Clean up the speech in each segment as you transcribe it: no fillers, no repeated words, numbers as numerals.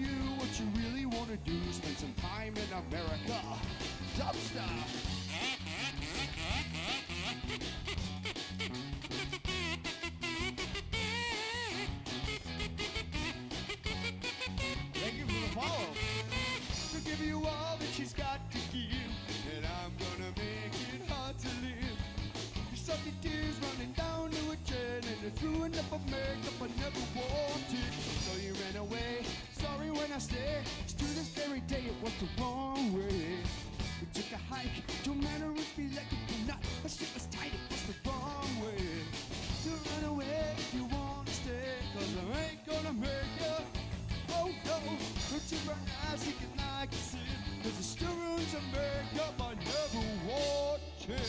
you what you really want to do. Spend some time in America. Dubstep. Thank you for the follow. She'll give you all that she's got to give, and I'm gonna make it hard to live. You saw the tears running down to a chin, and you threw enough of makeup I never wanted. So you ran away, sorry when I say, to this very day it was the wrong way. We took a hike to a manor if you like it or not, but shit was tight, it was the wrong way. To run away if you wanna stay, cause I ain't gonna make you. Oh no, don't you run eyes looking like a sin, cause the still ruins of makeup I never wanted.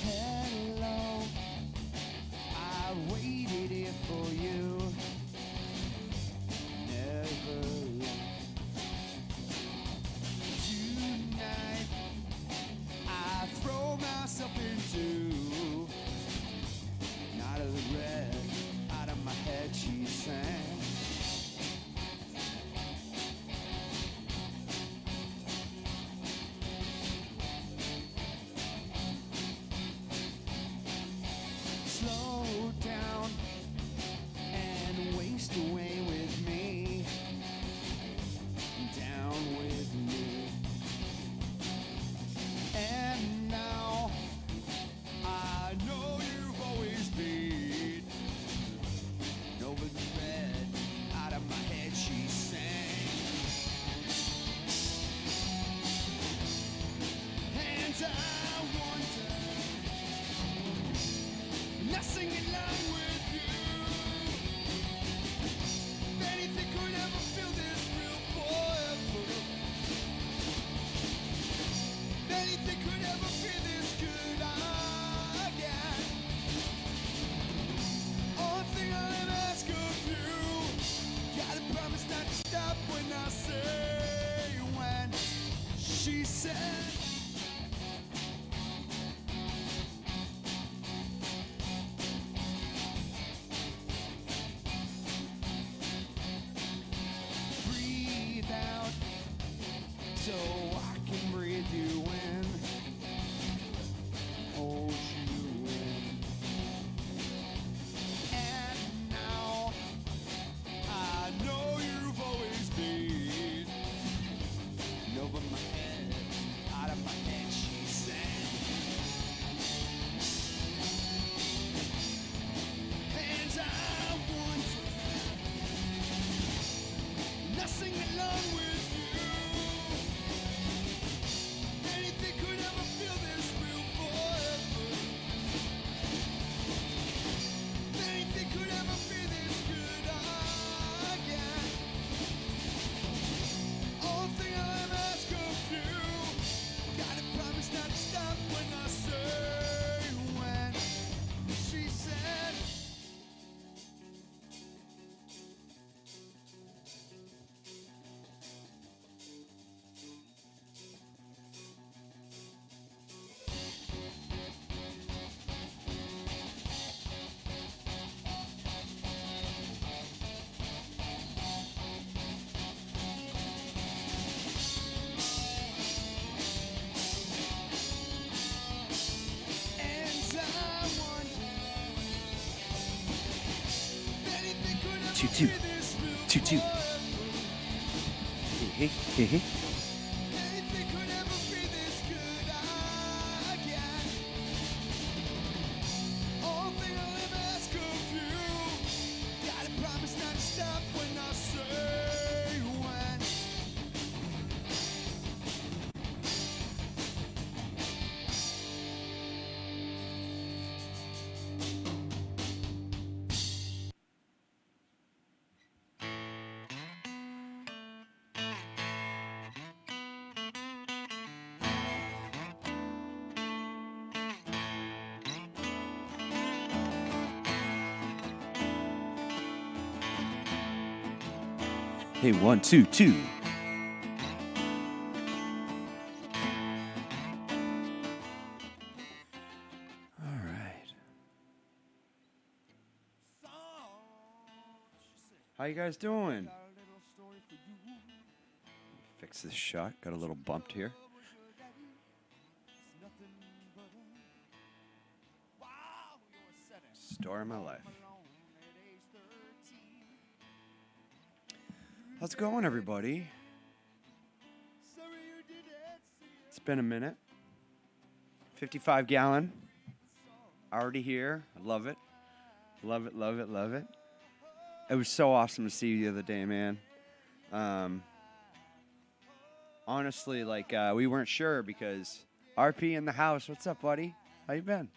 Hello, I waited here for you. Never tonight I throw myself into not of the red out of my head, she sang. Slow down and waste away with me, down with me. And now I know you've always been over the red out of my head, she sang. And I wonder, and I sing along with you. If anything could ever feel this real forever, if anything could ever feel this good again, only thing I'll ever ask of you, gotta promise not to stop when I say when. She said, breathe out so I can breathe you in, hold you in. And now I know you've always been over my head, out of my head, she sang. And I wonder, and I sing along with you. Anything could ever feel this real forever. Anything could ever feel this good again. Only thing I'll ever ask of you, gotta promise not to stop when I say when. She said, and I wonder, if anything could ever Toot toot. feel this real Toot toot. forever. Hey, hey, hey. Anything could ever feel this good again. Only thing I'll ever ask of you, gotta promise not to stop when I say when. Hey, 1, 2, 2. All right. How you guys doing? Fix this shot. Got a little bumped here. Story of my life. How's it going, everybody? It's been a minute. 55 gallon. Already here. I love it. Love it, love it, love it. It was so awesome to see you the other day, man. Honestly, like, we weren't sure because RP in the house. What's up, buddy? How you been?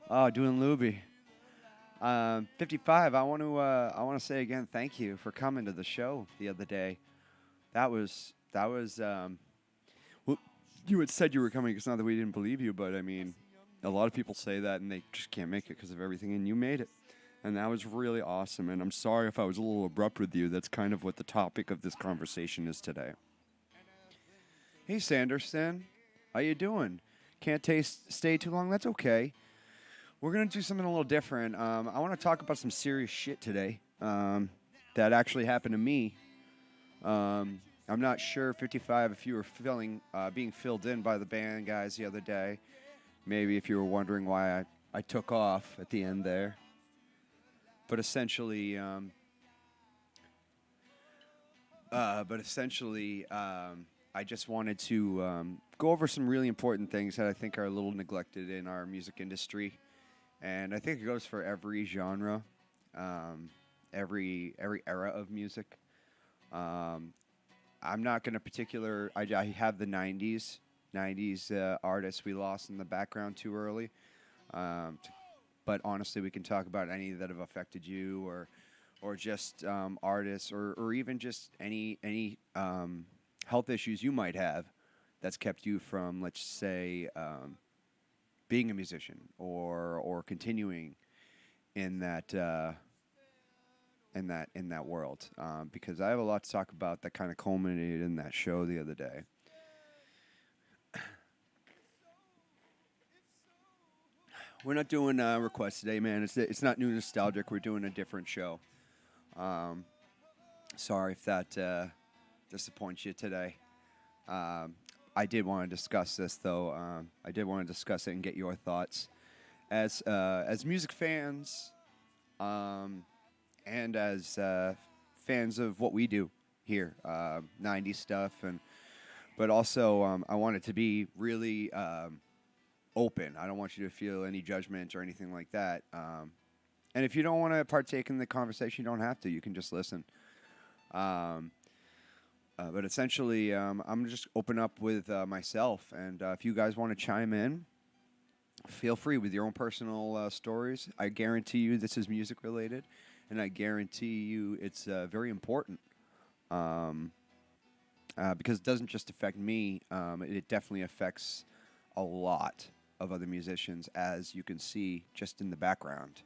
Oh, doing Luby. 55. I want to say again, thank you for coming to the show the other day. That was. Well, you had said you were coming. It's not that we didn't believe you, but I mean, a lot of people say that and they just can't make it because of everything, and you made it, and that was really awesome. And I'm sorry if I was a little abrupt with you. That's kind of what the topic of this conversation is today. Hey, Sanderson, how you doing? Can't stay too long? That's okay. We're going to do something a little different. I want to talk about some serious shit today that actually happened to me. I'm not sure, 55, if you were being filled in by the band guys the other day. Maybe if you were wondering why I took off at the end there. But essentially, I just wanted to go over some really important things that I think are a little neglected in our music industry. And I think it goes for every genre, every era of music. I'm not going to I have the 90s artists we lost in the background too early. But honestly, we can talk about any that have affected you or just artists or even just any health issues you might have that's kept you from, let's say, being a musician or continuing in that world, because I have a lot to talk about that kind of culminated in that show the other day. We're not doing requests today, man. It's not new nostalgic. We're doing a different show. Sorry if that disappoints you today. I did want to discuss this, though. I did want to discuss it and get your thoughts. As music fans, and as fans of what we do here, 90s stuff, but also I want it to be really open. I don't want you to feel any judgment or anything like that. And if you don't want to partake in the conversation, you don't have to. You can just listen. But essentially, I'm going to just open up with myself. And if you guys want to chime in, feel free with your own personal stories. I guarantee you this is music related. And I guarantee you it's very important. Because it doesn't just affect me. It definitely affects a lot of other musicians, as you can see just in the background.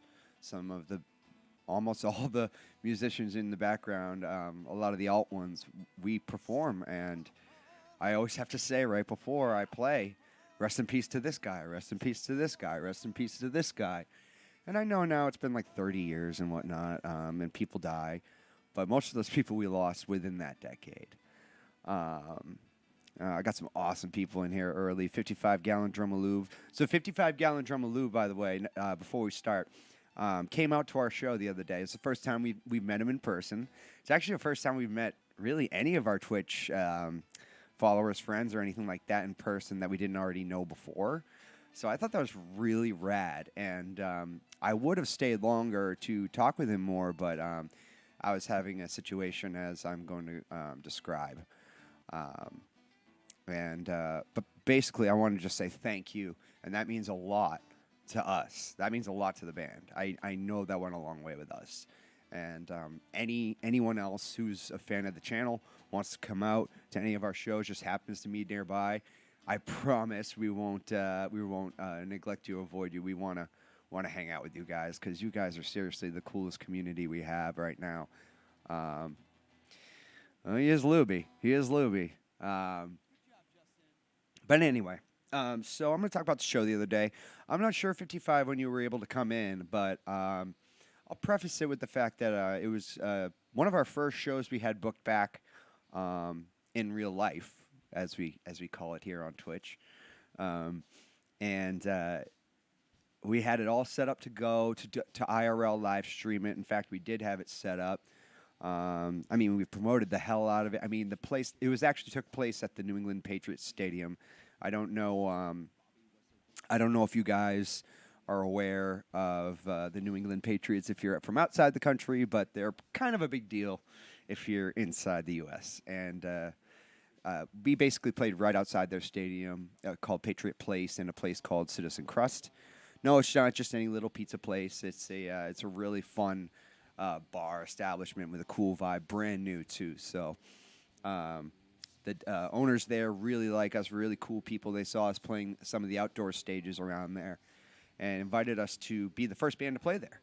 Almost all the musicians in the background, a lot of the alt ones, we perform. And I always have to say right before I play, rest in peace to this guy, rest in peace to this guy, rest in peace to this guy. And I know now it's been like 30 years and whatnot, and people die. But most of those people we lost within that decade. I got some awesome people in here early. 55-gallon Drumaloo. So 55-gallon Drumaloo, by the way, before we start, came out to our show the other day. It's the first time we've met him in person. It's actually the first time we've met really any of our Twitch followers, friends, or anything like that in person that we didn't already know before. So I thought that was really rad. And I would have stayed longer to talk with him more, but I was having a situation as I'm going to describe. But basically, I want to just say thank you, and that means a lot to us. That means a lot to the band. I know that went a long way with us. And anyone else who's a fan of the channel wants to come out to any of our shows, just happens to be nearby, I promise we won't neglect you or avoid you. We want to hang out with you guys because you guys are seriously the coolest community we have right now. He is Luby. He is Luby. But anyway, so I'm going to talk about the show the other day. I'm not sure 55 when you were able to come in, but I'll preface it with the fact that it was one of our first shows we had booked back in real life, as we call it here on Twitch, um, and we had it all set up to go to IRL live stream it. In fact, we did have it set up. I mean, we promoted the hell out of it. I mean, the place it was actually took place at the New England Patriots Stadium. I don't know. I don't know if you guys are aware of the New England Patriots if you're from outside the country, but they're kind of a big deal if you're inside the U.S. And we basically played right outside their stadium called Patriot Place in a place called Citizen Crust. No, it's not just any little pizza place. It's a really fun bar establishment with a cool vibe, brand new too. So the owners there really like us, really cool people. They saw us playing some of the outdoor stages around there and invited us to be the first band to play there.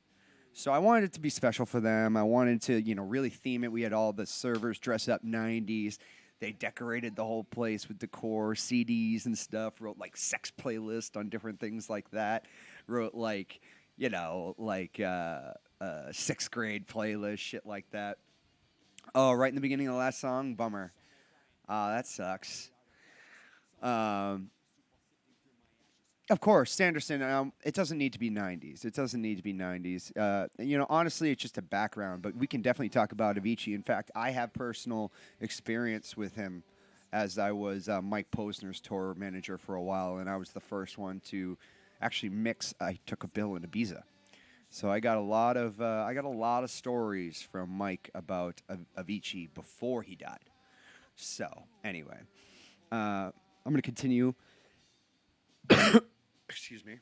So I wanted it to be special for them. I wanted to, really theme it. We had all the servers dress up 90s. They decorated the whole place with decor, CDs and stuff. Wrote like sex playlist on different things like that. Wrote like, sixth grade playlist, shit like that. Oh, right in the beginning of the last song, bummer. That sucks. Um, of course, Sanderson. It doesn't need to be '90s. It doesn't need to be '90s. Honestly, it's just a background. But we can definitely talk about Avicii. In fact, I have personal experience with him, as I was Mike Posner's tour manager for a while, and I was the first one to actually mix. I took a bill in Ibiza, so I got a lot of stories from Mike about Avicii before he died. So anyway, I'm gonna continue. Excuse me.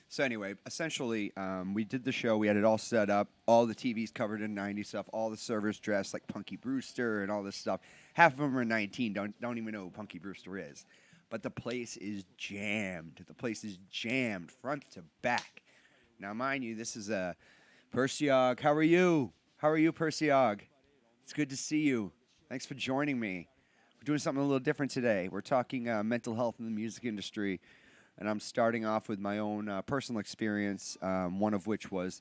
So anyway, essentially, we did the show. We had it all set up. All the TVs covered in '90s stuff. All the servers dressed like Punky Brewster and all this stuff. Half of them are 19. Don't even know who Punky Brewster is. But the place is jammed. The place is jammed front to back. Now, mind you, this is a Persiog. How are you? How are you, Persiog? It's good to see you. Thanks for joining me. We're doing something a little different today. We're talking mental health in the music industry, and I'm starting off with my own personal experience, one of which was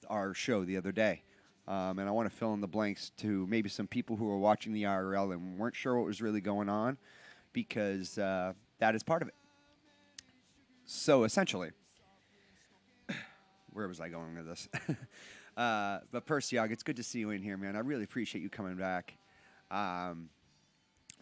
our show the other day. And I want to fill in the blanks to maybe some people who were watching the IRL and weren't sure what was really going on, because that is part of it. So essentially, where was I going with this? But Persiog, it's good to see you in here, man. I really appreciate you coming back.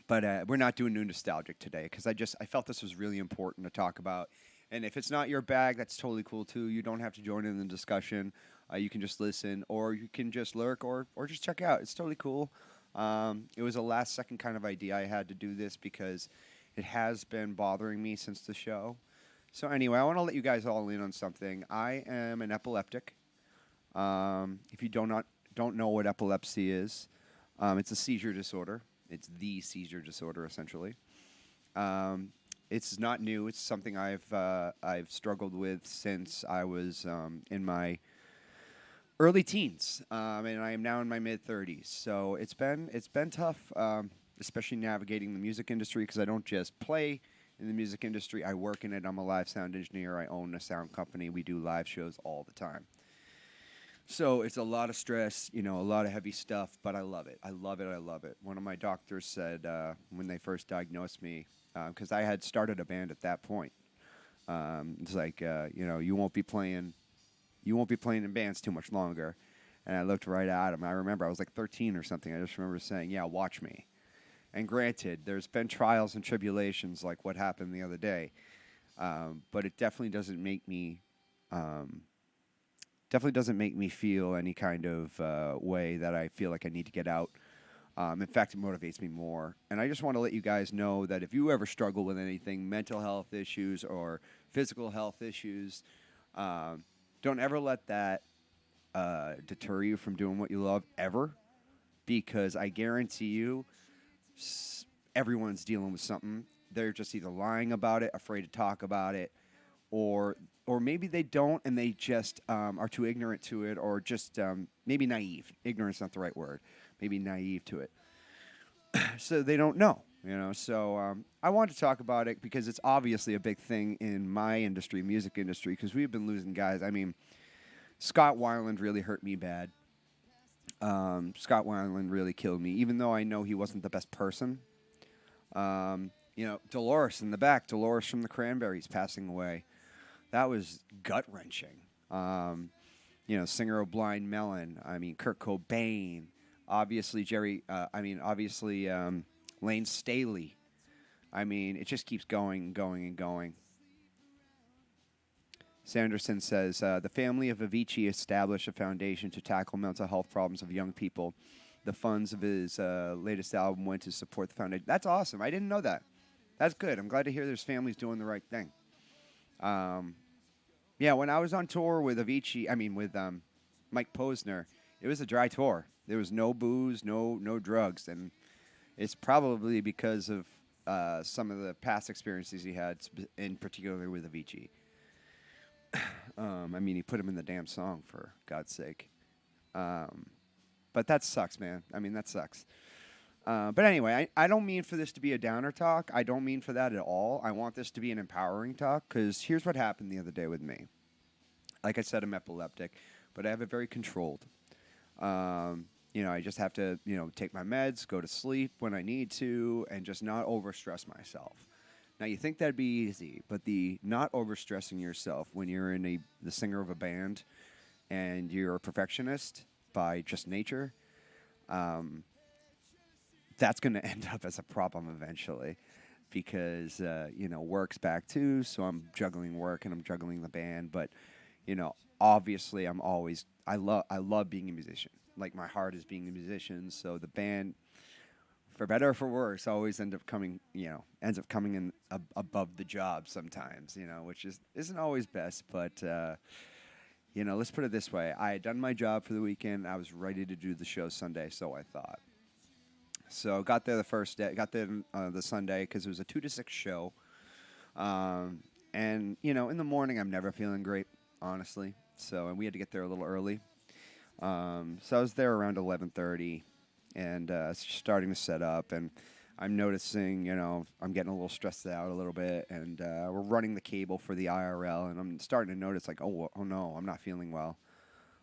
But we're not doing new nostalgic today because I felt this was really important to talk about. And if it's not your bag, that's totally cool too. You don't have to join in the discussion. You can just listen, or you can just lurk, or just check out. It's totally cool. It was a last second kind of idea I had to do this because it has been bothering me since the show. So anyway, I want to let you guys all in on something. I am an epileptic. If you don't know what epilepsy is, it's a seizure disorder. It's the seizure disorder, essentially. It's not new. It's something I've struggled with since I was in my early teens, and I am now in my mid-30s. So it's been tough, especially navigating the music industry because I don't just play in the music industry. I work in it. I'm a live sound engineer. I own a sound company. We do live shows all the time. So it's a lot of stress, a lot of heavy stuff, but I love it. I love it. I love it. One of my doctors said when they first diagnosed me, because I had started a band at that point, it's like, you won't be playing in bands too much longer. And I looked right at him. I remember I was like 13 or something. I just remember saying, yeah, watch me. And granted, there's been trials and tribulations like what happened the other day, but it definitely doesn't make me feel any kind of way that I feel like I need to get out. In fact, it motivates me more. And I just want to let you guys know that if you ever struggle with anything, mental health issues or physical health issues, don't ever let that deter you from doing what you love, ever. Because I guarantee you, everyone's dealing with something. They're just either lying about it, afraid to talk about it, or or maybe they don't, and they just are too ignorant to it, or just maybe naive. Ignorance is not the right word. Maybe naive to it, so they don't know. So I want to talk about it because it's obviously a big thing in my industry, music industry, because we've been losing guys. I mean, Scott Weiland really hurt me bad. Scott Weiland really killed me, even though I know he wasn't the best person. Dolores in the back, Dolores from the Cranberries passing away. That was gut wrenching. Singer of Blind Melon. I mean, Kurt Cobain. Obviously, Lane Staley. I mean, it just keeps going and going and going. Sanderson says, the family of Avicii established a foundation to tackle mental health problems of young people. The funds of his latest album went to support the foundation. That's awesome. I didn't know that. That's good. I'm glad to hear there's families doing the right thing. When I was on tour with Avicii, with Mike Posner, it was a dry tour. There was no booze, no drugs, and it's probably because of some of the past experiences he had, in particular with Avicii. He put him in the damn song, for God's sake. But that sucks, man. That sucks. But anyway, I don't mean for this to be a downer talk. I don't mean for that at all. I want this to be an empowering talk, because here's what happened the other day with me. Like I said, I'm epileptic, but I have it very controlled. I just have to, take my meds, go to sleep when I need to, and just not overstress myself. Now, you think that'd be easy, but the not overstressing yourself when you're the singer of a band and you're a perfectionist by just nature, that's going to end up as a problem eventually, because, work's back too, so I'm juggling work and I'm juggling the band, but, obviously I love being a musician. Like, my heart is being a musician, so the band, for better or for worse, always ends up coming in above the job sometimes, which isn't always best, but, let's put it this way. I had done my job for the weekend. I was ready to do the show Sunday, so I thought. So got there the first day, the Sunday, because it was a 2 to 6 show. And, in the morning, I'm never feeling great, honestly. And we had to get there a little early. So I was there around 11:30, and starting to set up, and I'm noticing, I'm getting a little stressed out a little bit, and we're running the cable for the IRL, and I'm starting to notice, like, oh no, I'm not feeling well,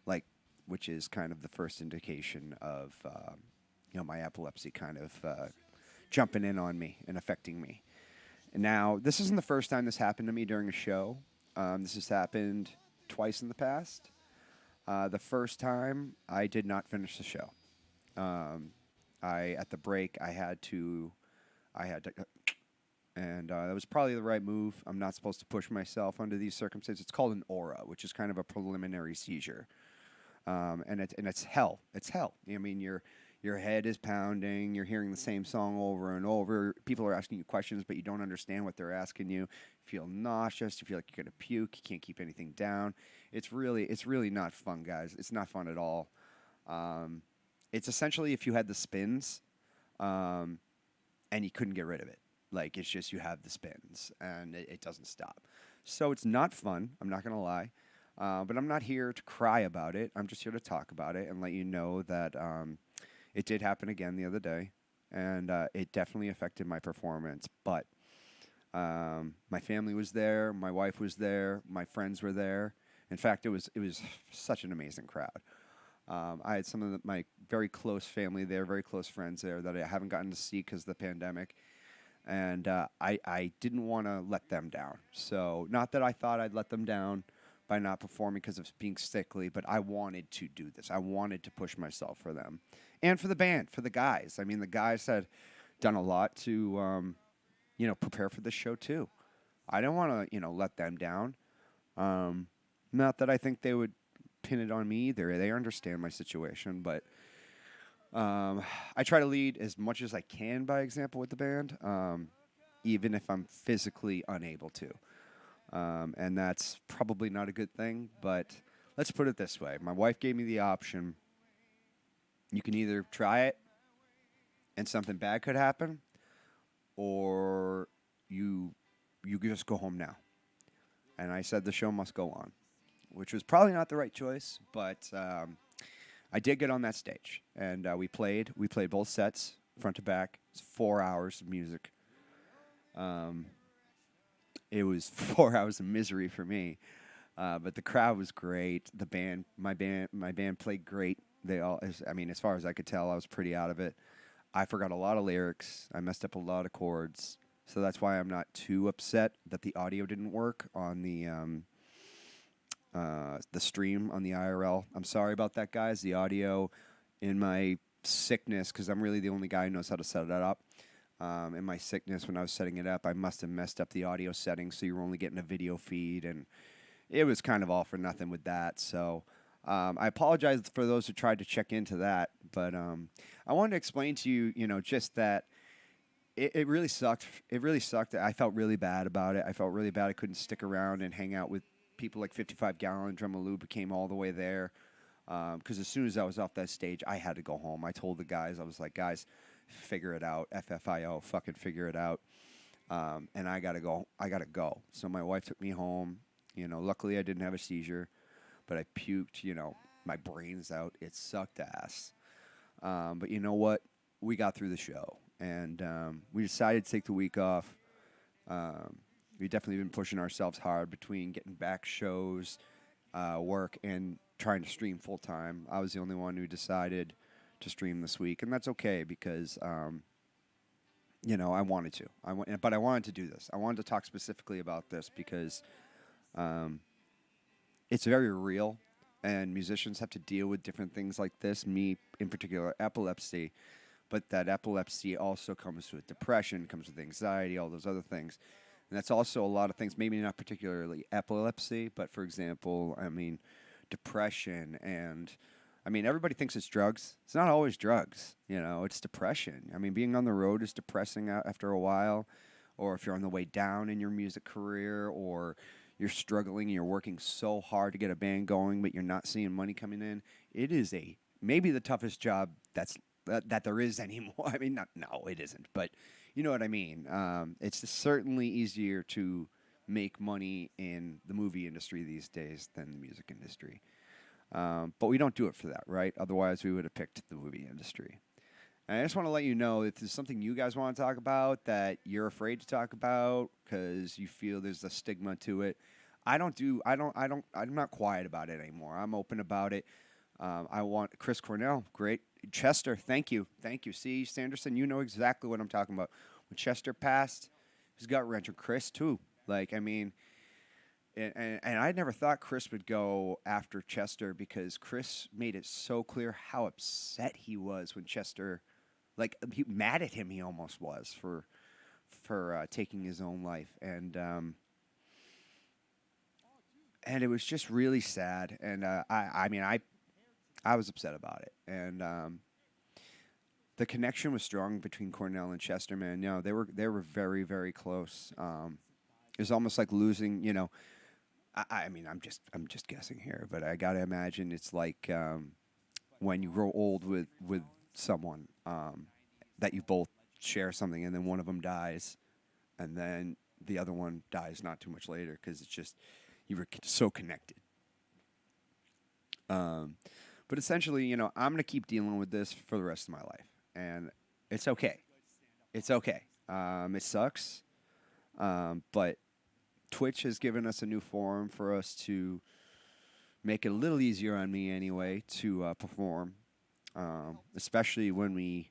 like, which is kind of the first indication of, my epilepsy kind of jumping in on me and affecting me. And now, this isn't the first time this happened to me during a show. This has happened twice in the past. The first time, I did not finish the show. At the break, I had to, and that was probably the right move. I'm not supposed to push myself under these circumstances. It's called an aura, which is kind of a preliminary seizure. And it's hell. It's hell. Your head is pounding. You're hearing the same song over and over. People are asking you questions, but you don't understand what they're asking you. You feel nauseous. You feel like you're gonna puke. You can't keep anything down. It's really not fun, guys. It's not fun at all. It's essentially if you had the spins, and you couldn't get rid of it. Like, it's just you have the spins, and it doesn't stop. So it's not fun. I'm not gonna lie. But I'm not here to cry about it. I'm just here to talk about it and let you know that it did happen again the other day, and it definitely affected my performance. But my family was there, my wife was there, my friends were there. In fact, it was such an amazing crowd. I had some of my very close family there, very close friends there that I haven't gotten to see because of the pandemic. And I didn't want to let them down. So, not that I thought I'd let them down by not performing because of being sickly, but I wanted to do this. I wanted to push myself for them. And for the band, for the guys. The guys had done a lot to, prepare for this show too. I don't want to, let them down. Not that I think they would pin it on me either. They understand my situation, but I try to lead as much as I can by example with the band, even if I'm physically unable to. And that's probably not a good thing, but let's put it this way. My wife gave me the option. You can either try it and something bad could happen, or you just go home now. and I said the show must go on, which was probably not the right choice, but I did get on that stage, and we played. We played both sets, front to back. It's 4 hours of music. Um, it was 4 hours of misery for me, but the crowd was great. My band played great. They all, I mean, as far as I could tell, I was pretty out of it. I forgot a lot of lyrics. I messed up a lot of chords, so that's why I'm not too upset that the audio didn't work on the stream on the IRL. I'm sorry about that, guys. The audio in my sickness, because I'm really the only guy who knows how to set it up. In my sickness, when I was setting it up, I must have messed up the audio settings, so you were only getting a video feed, and it was kind of all for nothing with that. So I apologize for those who tried to check into that, but I wanted to explain to you, just that it really sucked. It really sucked. I felt really bad about it. I felt really bad I couldn't stick around and hang out with people like 55 Gallon. Drumaloo came all the way there. Because as soon as I was off that stage, I had to go home. I told the guys, I was like, guys, figure it out. FFIO, fucking figure it out. And I got to go. I got to go. So my wife took me home. Luckily I didn't have a seizure, but I puked, my brains out. It sucked ass. But you know what? We got through the show. And we decided to take the week off. We've definitely been pushing ourselves hard between getting back shows, work, and trying to stream full time. I was the only one who decided to stream this week, and that's okay because, I wanted to. But I wanted to do this. I wanted to talk specifically about this because it's very real, and musicians have to deal with different things like this. Me, in particular, epilepsy. But that epilepsy also comes with depression, comes with anxiety, all those other things. And that's also a lot of things, maybe not particularly epilepsy, but for example, depression and, everybody thinks it's drugs. It's not always drugs, it's depression. Being on the road is depressing after a while, or if you're on the way down in your music career, or you're struggling and you're working so hard to get a band going, but you're not seeing money coming in. It is maybe the toughest job that there is anymore. No, it isn't, but you know what I mean. It's certainly easier to make money in the movie industry these days than the music industry. But we don't do it for that, right? Otherwise, we would have picked the movie industry. And I just want to let you know if there's something you guys want to talk about that you're afraid to talk about because you feel there's a stigma to it. I'm not quiet about it anymore. I'm open about it. I want Chris Cornell, great. Chester, thank you. See, Sanderson, you know exactly what I'm talking about. When Chester passed, his gut wrencher. Chris, too. And I never thought Chris would go after Chester because Chris made it so clear how upset he was when Chester, mad at him he almost was for taking his own life. And it was just really sad. And I was upset about it, and the connection was strong between Cornell and Chester. Man, they were very, very close. It was almost like losing. I'm just guessing here, but I gotta imagine it's like when you grow old with someone that you both share something, and then one of them dies, and then the other one dies not too much later because it's just you were so connected. But essentially, I'm going to keep dealing with this for the rest of my life. And it's okay. It's okay. It sucks. But Twitch has given us a new forum for us to make it a little easier on me anyway to perform, especially when we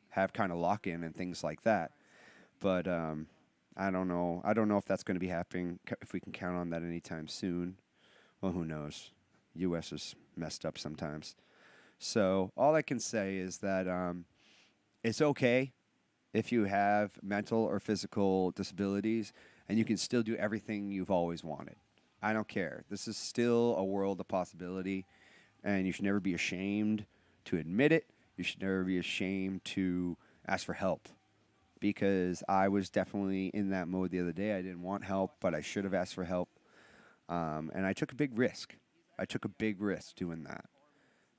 have kind of lock-in and things like that. But I don't know. I don't know if that's going to be happening, if we can count on that anytime soon. Well, who knows? U.S. is messed up sometimes. So all I can say is that it's okay if you have mental or physical disabilities and you can still do everything you've always wanted. I don't care. This is still a world of possibility, and you should never be ashamed to admit it. You should never be ashamed to ask for help, because I was definitely in that mode the other day. I didn't want help, but I should have asked for help, and I took a big risk. I took a big risk doing that.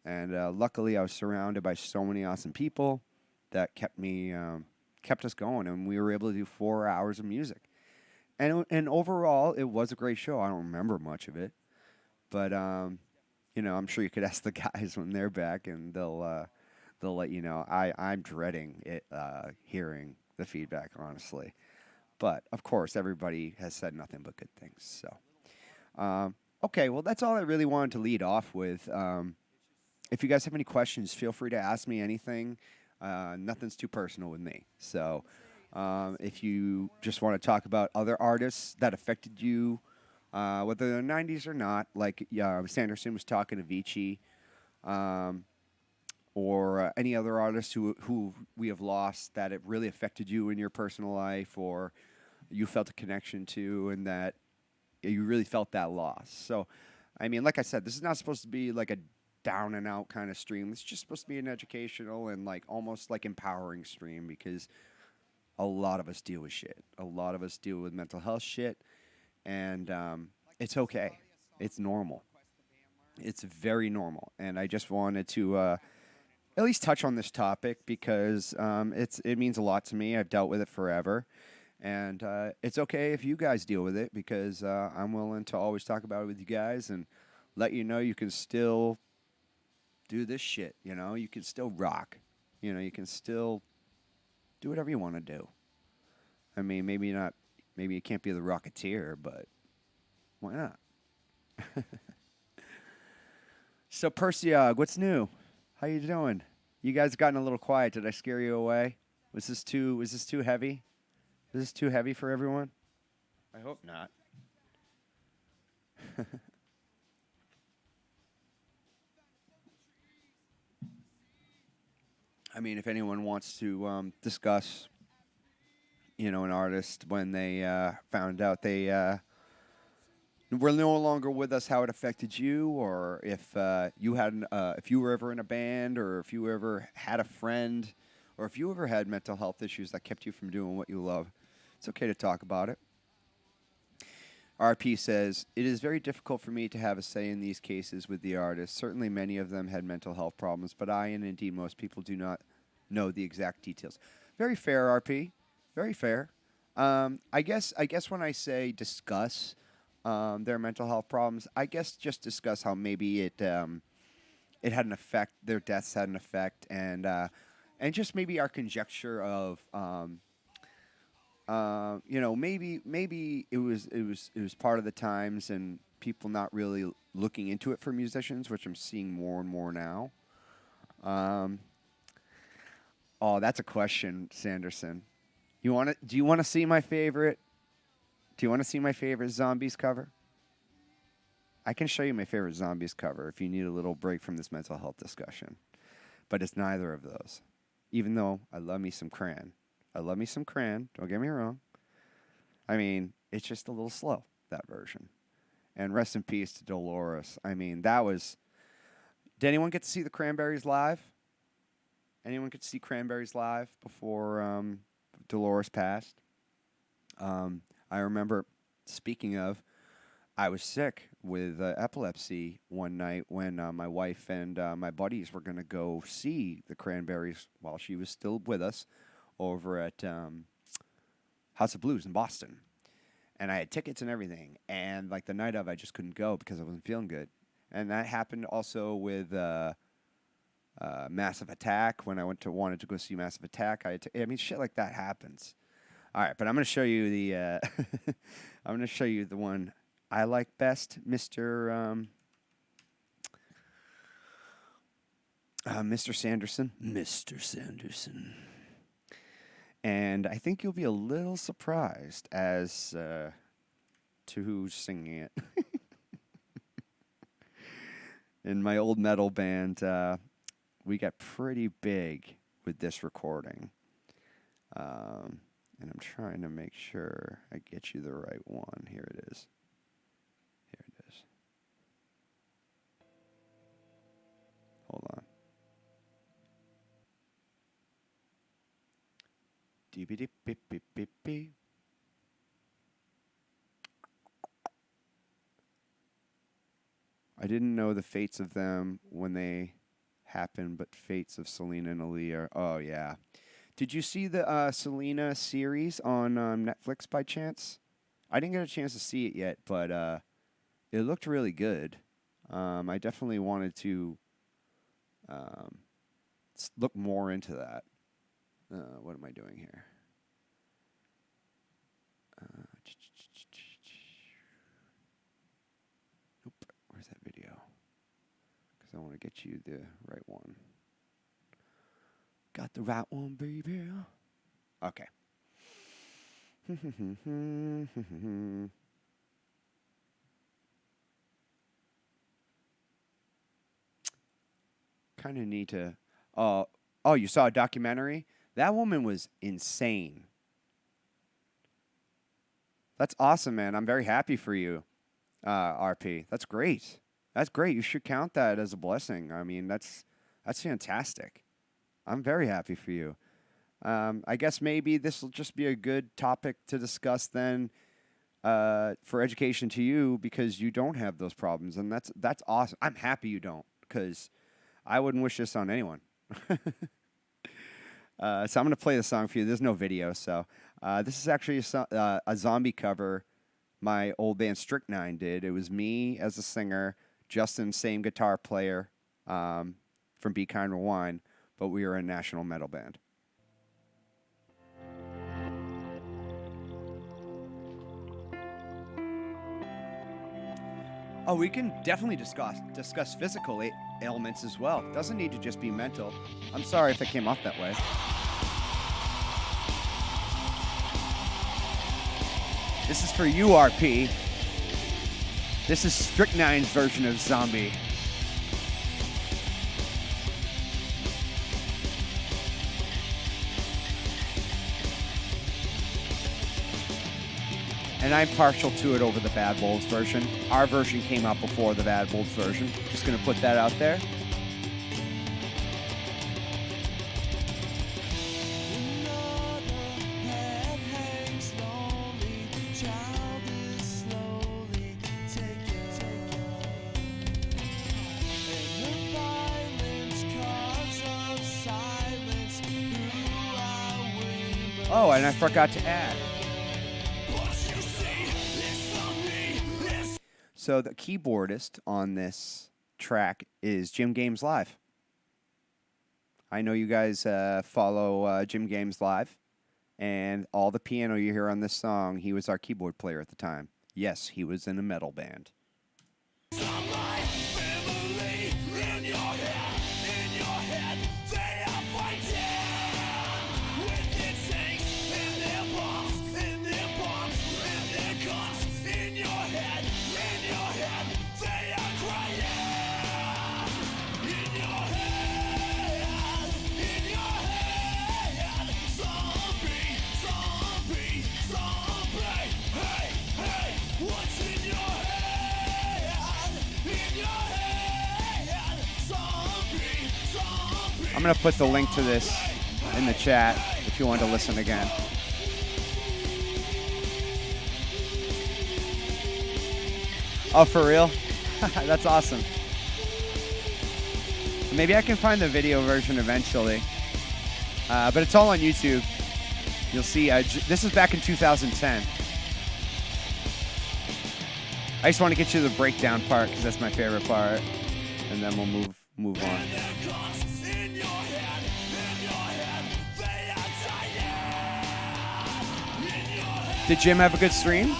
And luckily, I was surrounded by so many awesome people that kept us going, and we were able to do 4 hours of music. and overall, it was a great show. I don't remember much of it, but I'm sure you could ask the guys when they're back, and they'll let you know. I'm dreading it, hearing the feedback, honestly. But of course, everybody has said nothing but good things. Okay, well, that's all I really wanted to lead off with. If you guys have any questions, feel free to ask me anything. Nothing's too personal with me. So, if you just want to talk about other artists that affected you, whether they're '90s or not, like Sanderson was talking to Vici, um, or any other artists who we have lost that it really affected you in your personal life, or you felt a connection to, and that you really felt that loss. So, I mean, like I said, this is not supposed to be like a down and out kind of stream. It's just supposed to be an educational and like almost like empowering stream, because a lot of us deal with shit. A lot of us deal with mental health shit, and it's okay. It's normal. It's very normal, and I just wanted to at least touch on this topic because it means a lot to me. I've dealt with it forever, and it's okay if you guys deal with it, because I'm willing to always talk about it with you guys and let you know you can still do this shit. You can still rock. You can still do whatever you want to do. I mean, maybe not. Maybe you can't be the Rocketeer, but why not? So Persiog, what's new? How you doing? You guys gotten a little quiet. Did I scare you away? Was this too heavy? Is this too heavy for everyone? I hope not. I mean, if anyone wants to discuss, an artist when they found out they were no longer with us, how it affected you, or if if you were ever in a band, or if you ever had a friend, or if you ever had mental health issues that kept you from doing what you love, it's okay to talk about it. RP says, it is very difficult for me to have a say in these cases with the artists. Certainly many of them had mental health problems, but I, and indeed most people, do not know the exact details. Very fair, RP. Very fair. I guess when I say discuss their mental health problems, I guess just discuss how maybe it had an effect, their deaths had an effect, and just maybe our conjecture of maybe it was part of the times and people not really looking into it for musicians, which I'm seeing more and more now. Um, oh, that's a question, Sanderson. Do you want to see my favorite? Do you want to see my favorite Zombies cover? I can show you my favorite Zombies cover if you need a little break from this mental health discussion. But it's neither of those. Even though I love me some Cran. I love me some Cran, don't get me wrong. I mean, it's just a little slow, that version. And rest in peace to Dolores. I mean, that was. Did anyone get to see the Cranberries live? Anyone get to see Cranberries live before Dolores passed? I remember, speaking of, I was sick with epilepsy one night when my wife and my buddies were going to go see the Cranberries while she was still with us over at House of Blues in Boston. And I had tickets and everything. And like the night of, I just couldn't go because I wasn't feeling good. And that happened also with Massive Attack. When I wanted to go see Massive Attack, I mean, shit like that happens. All right, but I'm going to show you the I'm going to show you the one I like best, Mr. Sanderson. Mr. Sanderson. And I think you'll be a little surprised as to who's singing it. In my old metal band, we got pretty big with this recording. And I'm trying to make sure I get you the right one. Here it is. Here it is. Hold on. Dee-be-dee-beep-beep-beep-beep. I didn't know the fates of them when they happened, but fates of Selena and Aaliyah. Oh, yeah. Did you see the Selena series on Netflix by chance? I didn't get a chance to see it yet, but it looked really good. I definitely wanted to look more into that. What am I doing here? Nope. Where's that video? Because I want to get you the right one. Got the right one, baby. Okay. Kind of need to. Oh, you saw a documentary? That woman was insane. That's awesome, man. I'm very happy for you, RP. That's great. That's great. You should count that as a blessing. I mean, that's fantastic. I'm very happy for you. I guess maybe this will just be a good topic to discuss then for education to you because you don't have those problems, and that's awesome. I'm happy you don't because I wouldn't wish this on anyone. So I'm going to play the song for you. There's no video, so this is actually a zombie cover my old band Strychnine did. It was me as a singer, Justin, same guitar player from BKR and Rewind, but we were a national metal band. Oh, we can definitely discuss physical ailments as well. Doesn't need to just be mental. I'm sorry if it came off that way. This is for you, RP. This is Strychnine's version of Zombie. And I'm partial to it over the Bad Wolves version. Our version came out before the Bad Wolves version. Just gonna put that out there. Oh, and I forgot to add. So the keyboardist on this track is Jim Games Live. I know you guys follow Jim Games Live, and all the piano you hear on this song, he was our keyboard player at the time. Yes, he was in a metal band. I'm going to put the link to this in the chat if you want to listen again. Oh, for real? That's awesome. Maybe I can find the video version eventually. But it's all on YouTube. You'll see. This is back in 2010. I just want to get you the breakdown part because that's my favorite part. And then we'll move on. Did Jim have a good stream?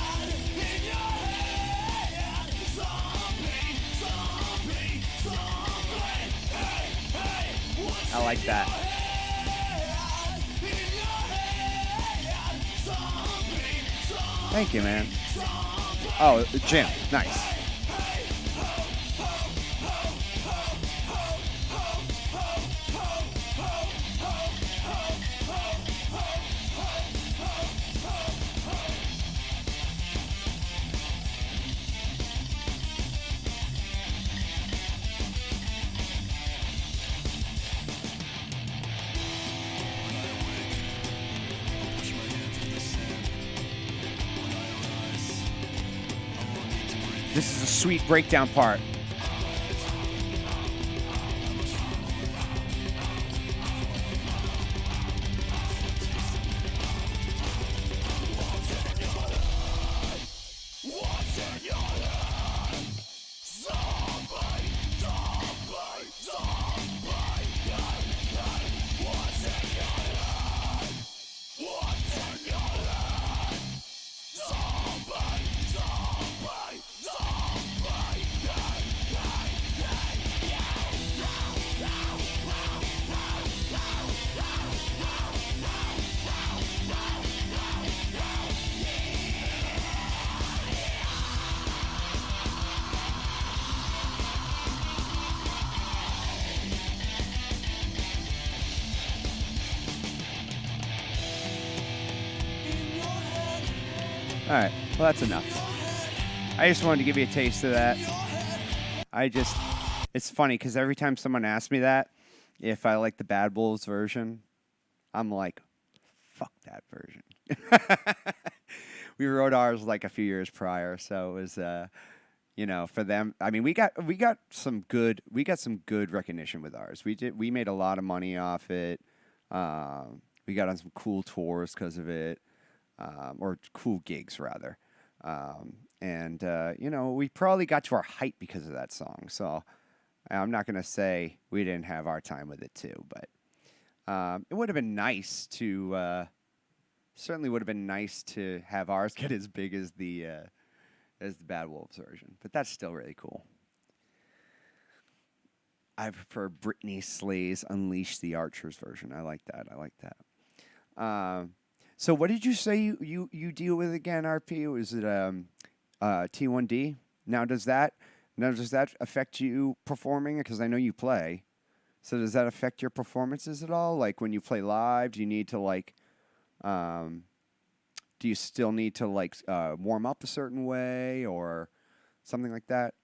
I like that. Thank you, man. Oh, Jim, nice. This is a sweet breakdown part. All right. Well, that's enough. I just wanted to give you a taste of that. It's funny because every time someone asks me that, if I like the Bad Wolves version, I'm like, fuck that version. We wrote ours like a few years prior, so it was, for them. I mean, we got some good recognition with ours. We made a lot of money off it. We got on some cool tours because of it, or cool gigs rather. We probably got to our height because of that song. So I'm not gonna say we didn't have our time with it too, but it would have been nice to. Certainly would have been nice to have ours get as big as the Bad Wolves version, but that's still really cool. I prefer Britney Slay's "Unleash the Archers" version. I like that. So, what did you say you deal with again, RP? Was it T1D? Now does that affect you performing? Because I know you play. So does that affect your performances at all? Like when you play live, do you need to do you still need to warm up a certain way or something like that?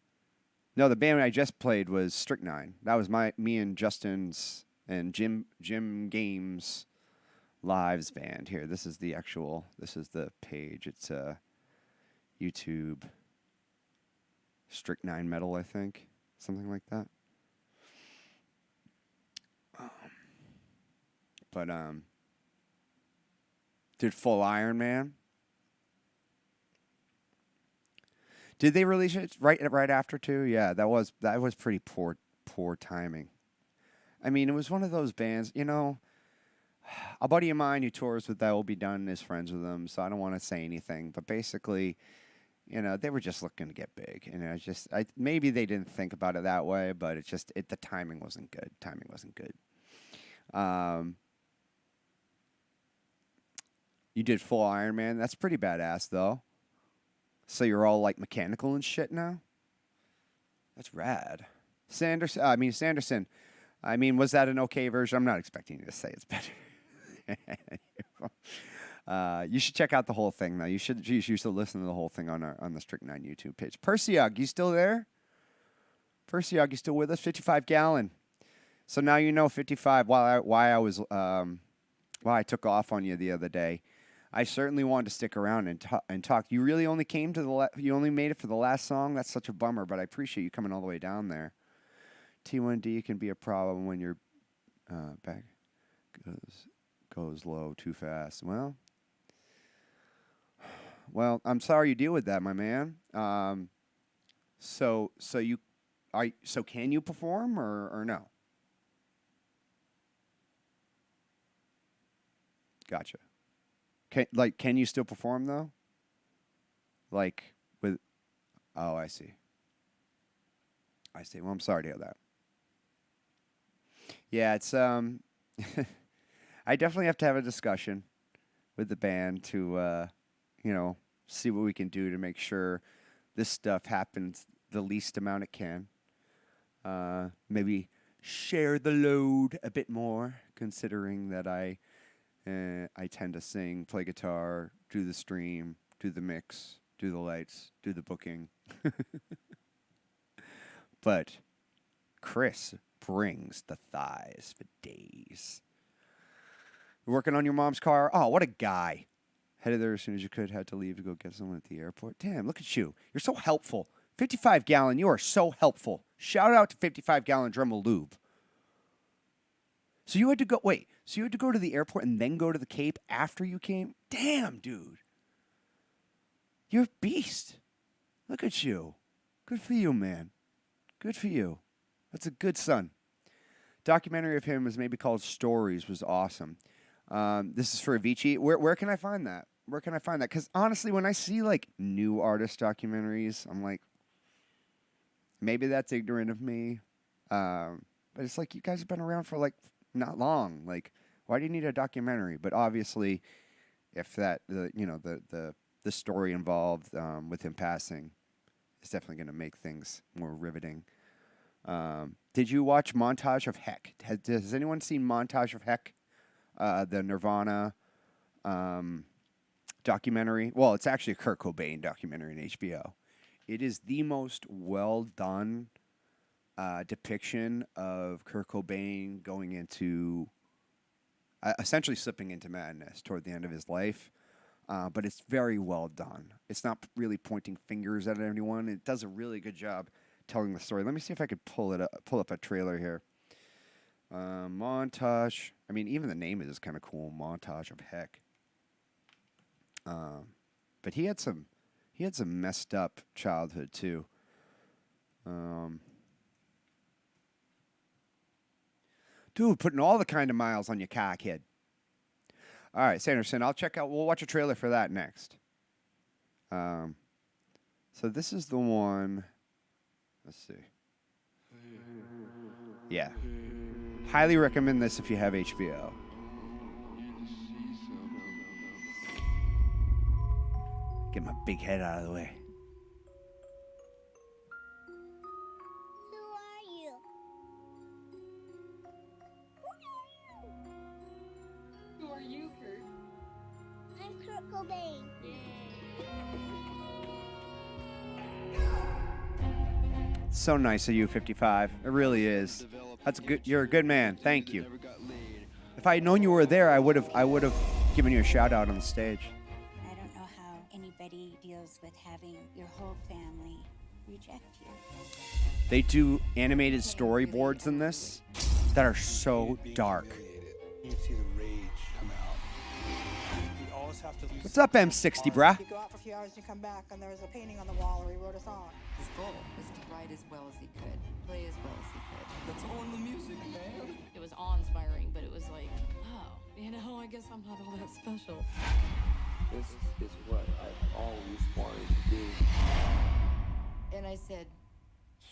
No, the band I just played was Strychnine. That was me and Justin's and Jim Games Lives band. Here, this is the page. It's YouTube Strychnine Metal, I think, something like that. But did Full Iron Man? Did they release it right after too? Yeah, that was pretty poor timing. I mean, it was one of those bands, a buddy of mine who tours with That Will Be Done is friends with them, so I don't want to say anything. But basically, they were just looking to get big, and maybe they didn't think about it that way, but the timing wasn't good. You did Full Iron Man. That's pretty badass, though. So you're all like mechanical and shit now? That's rad. Sanderson. Was that an okay version? I'm not expecting you to say it's better. You should check out the whole thing, though. You should listen to the whole thing on the Strychnine YouTube page. Persiog, you still there? Persiog, you still with us? 55 Gallon. So now you know 55. Why I took off on you the other day. I certainly wanted to stick around and talk. You really only came to you only made it for the last song. That's such a bummer, but I appreciate you coming all the way down there. T1D can be a problem when your back goes low too fast. Well, I'm sorry you deal with that, my man. So can you perform or no? Gotcha. Can you still perform though? Like with, oh, I see. Well, I'm sorry to hear that. Yeah, it's I definitely have to have a discussion with the band to see what we can do to make sure this stuff happens the least amount it can. Maybe share the load a bit more, considering that I tend to sing, play guitar, do the stream, do the mix, do the lights, do the booking. But Chris brings the thighs for days. You're working on your mom's car? Oh, what a guy. Headed there as soon as you could. Had to leave to go get someone at the airport. Damn, look at you. You're so helpful. 55 Gallon, you are so helpful. Shout out to 55 Gallon Dremel Lube. So you had to go to the airport and then go to the Cape after you came? Damn, dude. You're a beast. Look at you. Good for you, man. Good for you. That's a good son. Documentary of him was maybe called Stories, was awesome. This is for Avicii. Where can I find that? Because honestly, when I see new artist documentaries, I'm like, maybe that's ignorant of me. But it's like you guys have been around for not long. Why do you need a documentary? But obviously, if that the story involved with him passing is definitely going to make things more riveting. Did you watch Montage of Heck? Has anyone seen Montage of Heck? The Nirvana documentary. Well, it's actually a Kurt Cobain documentary in HBO. It is the most well done depiction of Kurt Cobain going into essentially slipping into madness toward the end of his life. But it's very well done. It's not really pointing fingers at anyone. It does a really good job telling the story. Let me see if I could pull up a trailer here. Montage. I mean, even the name is kind of cool. Montage of Heck. But he had some messed up childhood too. Dude, putting all the kind of miles on your car, kid. All right, Sanderson, we'll watch a trailer for that next. So this is the one. Let's see. Yeah. Highly recommend this if you have HBO. Get my big head out of the way. Who are you? Who are you, Kurt? I'm Kurt Cobain. So nice of you, 55. It really is. That's good. You're a good man. Thank you. If I had known you were there, I would have given you a shout out on the stage. I don't know how anybody deals with having your whole family reject you. They do animated storyboards in this that are so dark. You can see the rage come out. You always have to. What's up, M60, bruh? You go out for a few hours and you come back, and there was a painting on the wall where he wrote a song. His goal was to write as well as he could, play as well as he could. That's all in the music, man. It was awe-inspiring, but it was like, oh, I guess I'm not all that special. This is what I've always wanted to do. And I said,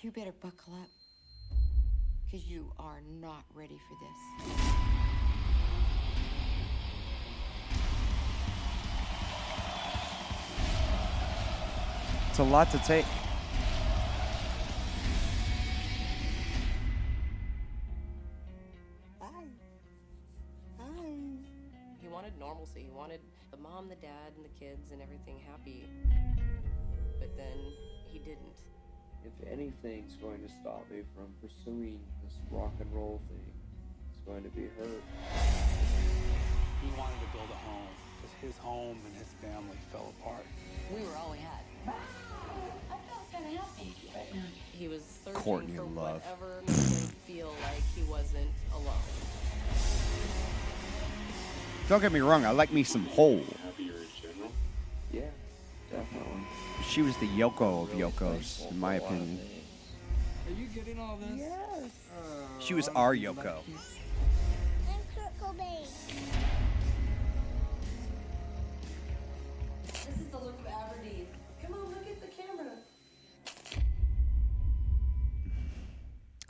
you better buckle up, because you are not ready for this. It's a lot to take. He wanted normalcy. He wanted the mom, the dad, and the kids and everything happy. But then he didn't. If anything's going to stop me from pursuing this rock and roll thing, it's going to be her. He wanted to build a home, because his home and his family fell apart. We were all we had. I felt kind of happy. He was searching Courtney for Love. whatever made him feel like he wasn't alone. Don't get me wrong, I like me some Hole. Happier in general? Yeah, definitely. She was the Yoko of Yokos, in my opinion. Are you getting all this? Yes. She was our Yoko. I'm Kurt Cobain. This is the look of Aberdeen. Come on, look at the camera.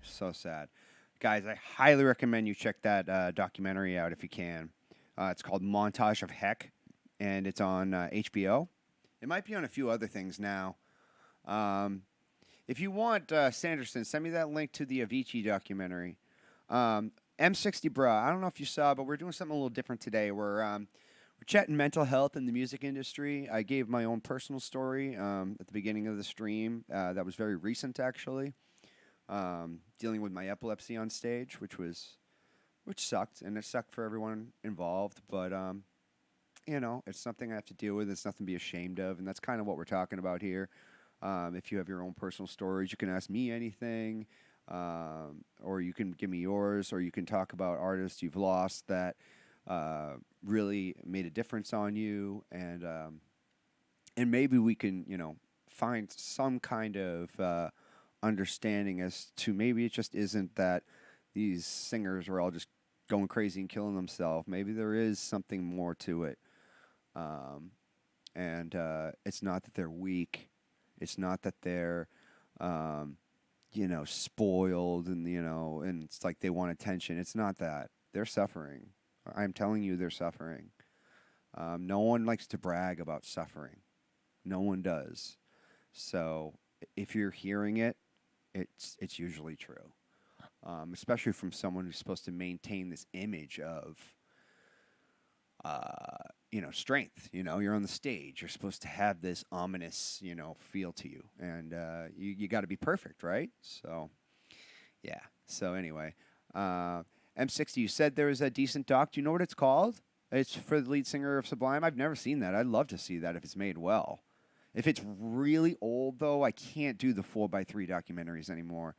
So sad. Guys, I highly recommend you check that documentary out if you can. It's called Montage of Heck, and it's on HBO. It might be on a few other things now. If you want, Sanderson, send me that link to the Avicii documentary. M60 Bruh, I don't know if you saw, but we're doing something a little different today. We're chatting mental health in the music industry. I gave my own personal story at the beginning of the stream. That was very recent, actually. Dealing with my epilepsy on stage, which sucked, and it sucked for everyone involved. But it's something I have to deal with. It's nothing to be ashamed of, and that's kind of what we're talking about here. If you have your own personal stories, you can ask me anything, or you can give me yours, or you can talk about artists you've lost that really made a difference on you, and maybe we can, find some kind of understanding as to maybe it just isn't that these singers are all just going crazy and killing themselves. Maybe there is something more to it. And it's not that they're weak. It's not that they're, spoiled and, and it's like they want attention. It's not that. They're suffering. I'm telling you, they're suffering. No one likes to brag about suffering. No one does. So if you're hearing it, it's usually true. Especially from someone who's supposed to maintain this image of, strength. You're on the stage. You're supposed to have this ominous, feel to you, and you got to be perfect, right? So, yeah. So anyway, M60, you said there was a decent doc. Do you know what it's called? It's for the lead singer of Sublime. I've never seen that. I'd love to see that if it's made well. If it's really old, though, I can't do the 4x3 documentaries anymore.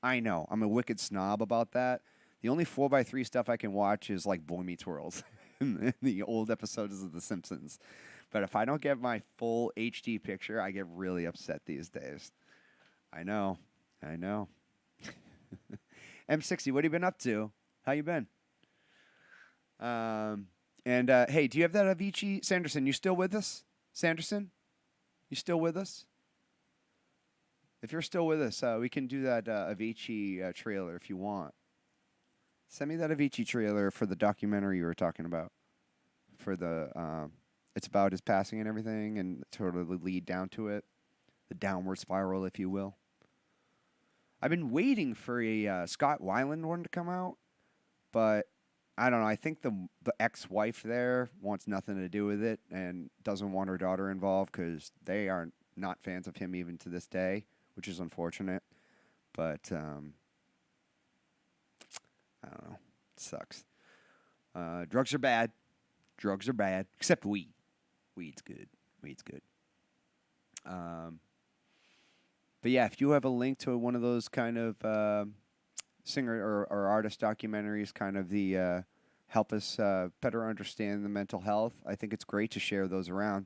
I know. I'm a wicked snob about that. The only 4x3 stuff I can watch is like Boy Meets World and the old episodes of The Simpsons. But if I don't get my full HD picture, I get really upset these days. I know. M60, what have you been up to? How you been? Hey, do you have that Avicii? Sanderson, you still with us? Sanderson? You still with us? If you're still with us, we can do that Avicii trailer if you want. Send me that Avicii trailer for the documentary you were talking about. For the, it's about his passing and everything, and sort of the lead down to it. The downward spiral, if you will. I've been waiting for a Scott Weiland one to come out, but I don't know. I think the ex-wife there wants nothing to do with it and doesn't want her daughter involved because they are not fans of him even to this day, which is unfortunate. But I don't know. It sucks. Drugs are bad. Drugs are bad, except weed. Weed's good. But yeah, if you have a link to one of those kind of singer or artist documentaries, kind of the help us better understand the mental health, I think it's great to share those around.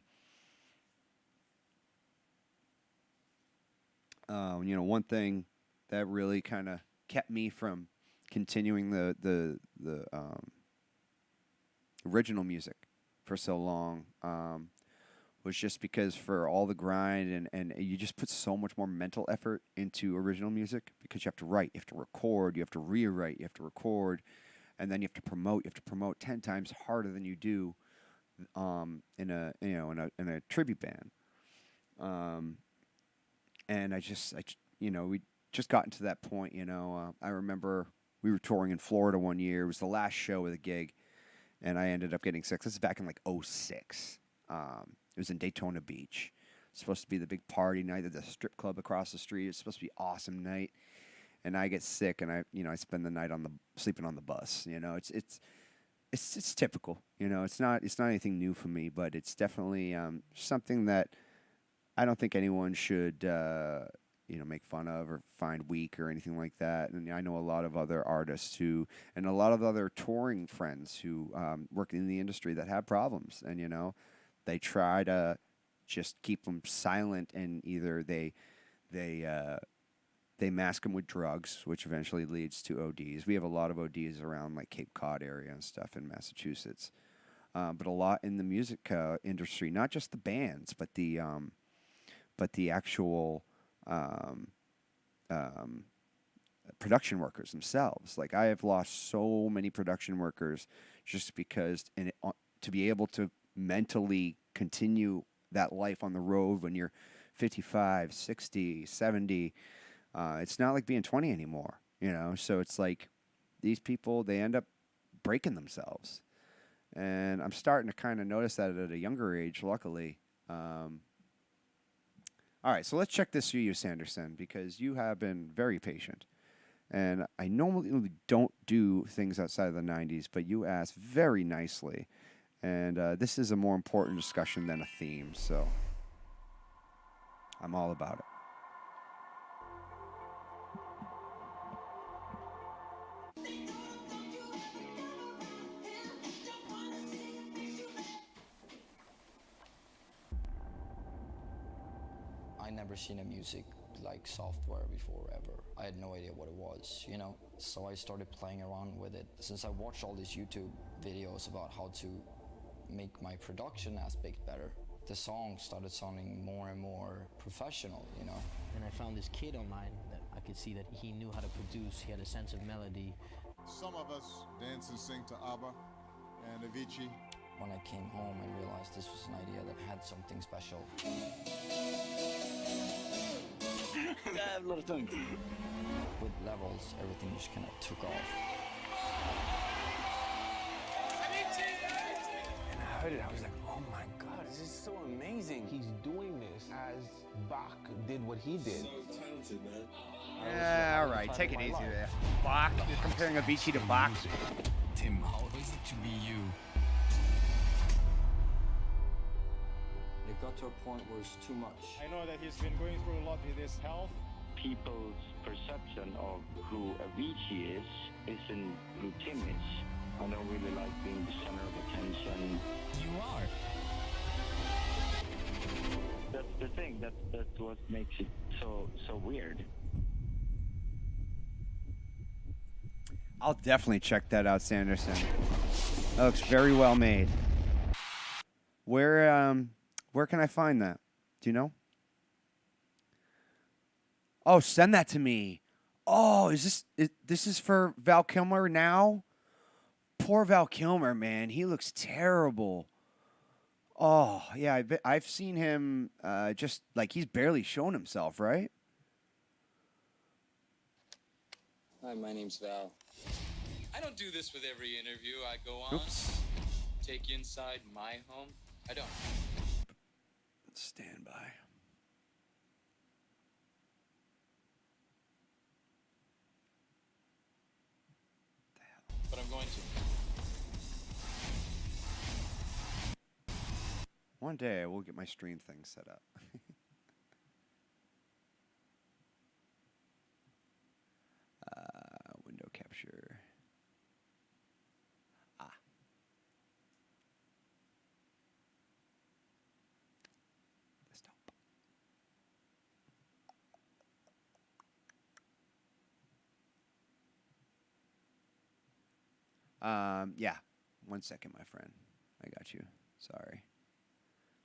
One thing that really kind of kept me from continuing the original music for so long was just because for all the grind and you just put so much more mental effort into original music because you have to write, you have to record, you have to rewrite, you have to record, and then you have to promote. You have to promote 10 times harder than you do in a tribute band. And we just gotten to that point. I remember we were touring in Florida one year. It was the last show of the gig, and I ended up getting sick. This is back in like 2006. It was in Daytona Beach. It's supposed to be the big party night at the strip club across the street. It's supposed to be an awesome night. And I get sick, and I spend the night sleeping on the bus. It's typical. It's not anything new for me, but it's definitely something that I don't think anyone should make fun of or find weak or anything like that. And I know a lot of other artists and a lot of other touring friends who work in the industry that have problems, and they try to just keep them silent, and either they mask them with drugs, which eventually leads to ODs. We have a lot of ODs around like Cape Cod area and stuff in Massachusetts, but a lot in the music industry, not just the bands, but the actual production workers themselves. Like I have lost so many production workers just because to be able to mentally continue that life on the road when you're 55, 60, 70, it's not like being 20 anymore, So it's like these people, they end up breaking themselves. And I'm starting to kind of notice that at a younger age, luckily. All right, so let's check this for you, Sanderson, because you have been very patient. And I normally don't do things outside of the 90s, but you asked very nicely. And this is a more important discussion than a theme, so I'm all about it. I never seen a music like software before ever. I had no idea what it was, So I started playing around with it. Since I watched all these YouTube videos about how to make my production aspect better, the song started sounding more and more professional, And I found this kid online that I could see that he knew how to produce. He had a sense of melody. Some of us dance and sing to ABBA and Avicii. When I came home, I realized this was an idea that had something special. With levels, everything just kind of took off. And I heard it, I was like, so amazing. He's doing this as Bach did what he did. So talented, man. Yeah, all right, take it easy there. Bach, you're comparing Avicii to Bach. Tim, how is it to be you? It got to a point where it's too much. I know that he's been going through a lot with his health. People's perception of who Avicii is isn't who Tim is. I don't really like being the center of attention. You are. That's the thing. That's what makes it so weird. I'll definitely check that out, Sanderson. That looks very well made. Where can I find that? Do you know? Oh, send that to me. Oh, this is for Val Kilmer now? Poor Val Kilmer, man. He looks terrible. Oh, yeah, I've seen him just like he's barely shown himself, right? Hi, my name's Val. I don't do this with every interview I go on. Oops. Take you inside my home. I don't. Stand by. But I'm going to. One day I will get my stream thing set up. Window capture. Yeah. 1 second, my friend. I got you. Sorry.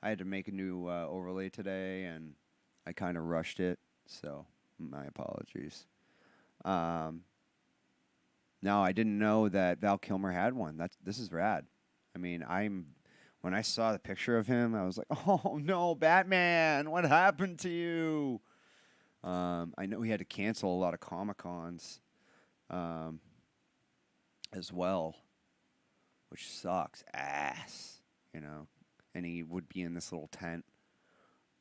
I had to make a new overlay today, and I kind of rushed it, so my apologies. No, I didn't know that Val Kilmer had one. This is rad. I mean, when I saw the picture of him, I was like, oh no, Batman, what happened to you? I know he had to cancel a lot of Comic-Cons as well, which sucks ass, you know. And he would be in this little tent.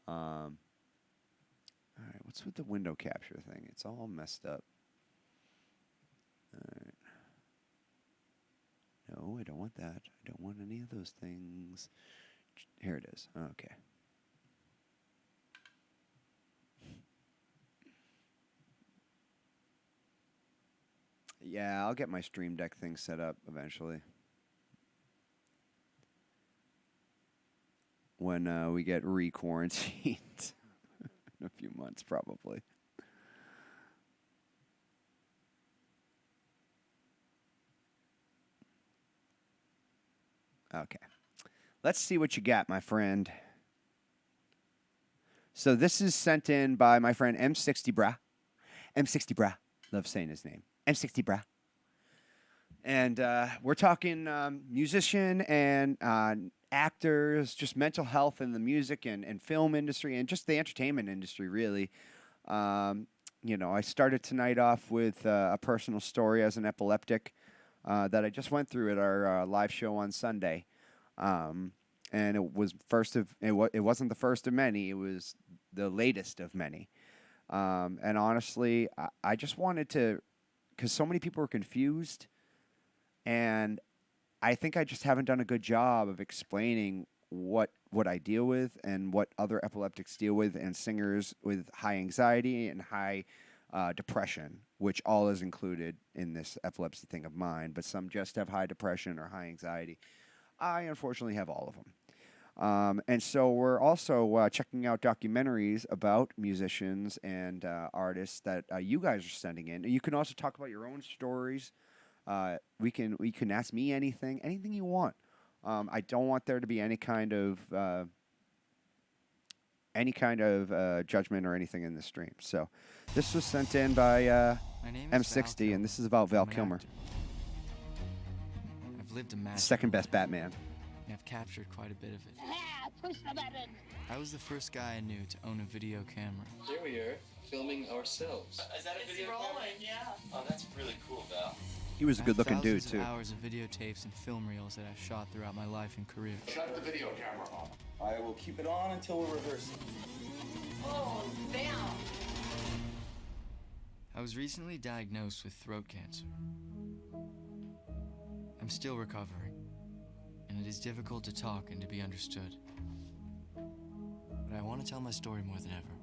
All right, what's with the window capture thing? It's all messed up. All right. No, I don't want that. I don't want any of those things. Here it is. Okay. Yeah, I'll get my Stream Deck thing set up eventually. When we get re-quarantined in a few months, probably. Okay. Let's see what you got, my friend. So this is sent in by my friend M60 Bra. M60 Bra. Love saying his name. M60 Bra. And we're talking musician and actors, just mental health in the music and film industry and just the entertainment industry, really. You know, I started tonight off with a personal story as an epileptic that I just went through at our live show on Sunday. And it was it wasn't the first of many. It was the latest of many. And honestly, I just wanted to, because so many people were confused, and I think I just haven't done a good job of explaining what I deal with and what other epileptics deal with, and singers with high anxiety and high depression, which all is included in this epilepsy thing of mine, but some just have high depression or high anxiety. I unfortunately have all of them. And so we're also checking out documentaries about musicians and artists that you guys are sending in. You can also talk about your own stories. We can ask me anything you want. I don't want there to be any kind of judgment or anything in the stream. So this was sent in by M60, and this is about Val Kilmer. I've lived a massive Second best Batman. And I've captured quite a bit of it. Push the button. I was the first guy I knew to own a video camera. Here we are, filming ourselves. Is that a video rolling? Yeah. Oh, that's really cool, Val. He was a I have good-looking dude, thousands too. of hours of videotapes and film reels that I've shot throughout my life and career. Shut the video camera off. I will keep it on until we're rehearsing. Oh, damn. I was recently diagnosed with throat cancer. I'm still recovering, and it is difficult to talk and to be understood. But I want to tell my story more than ever.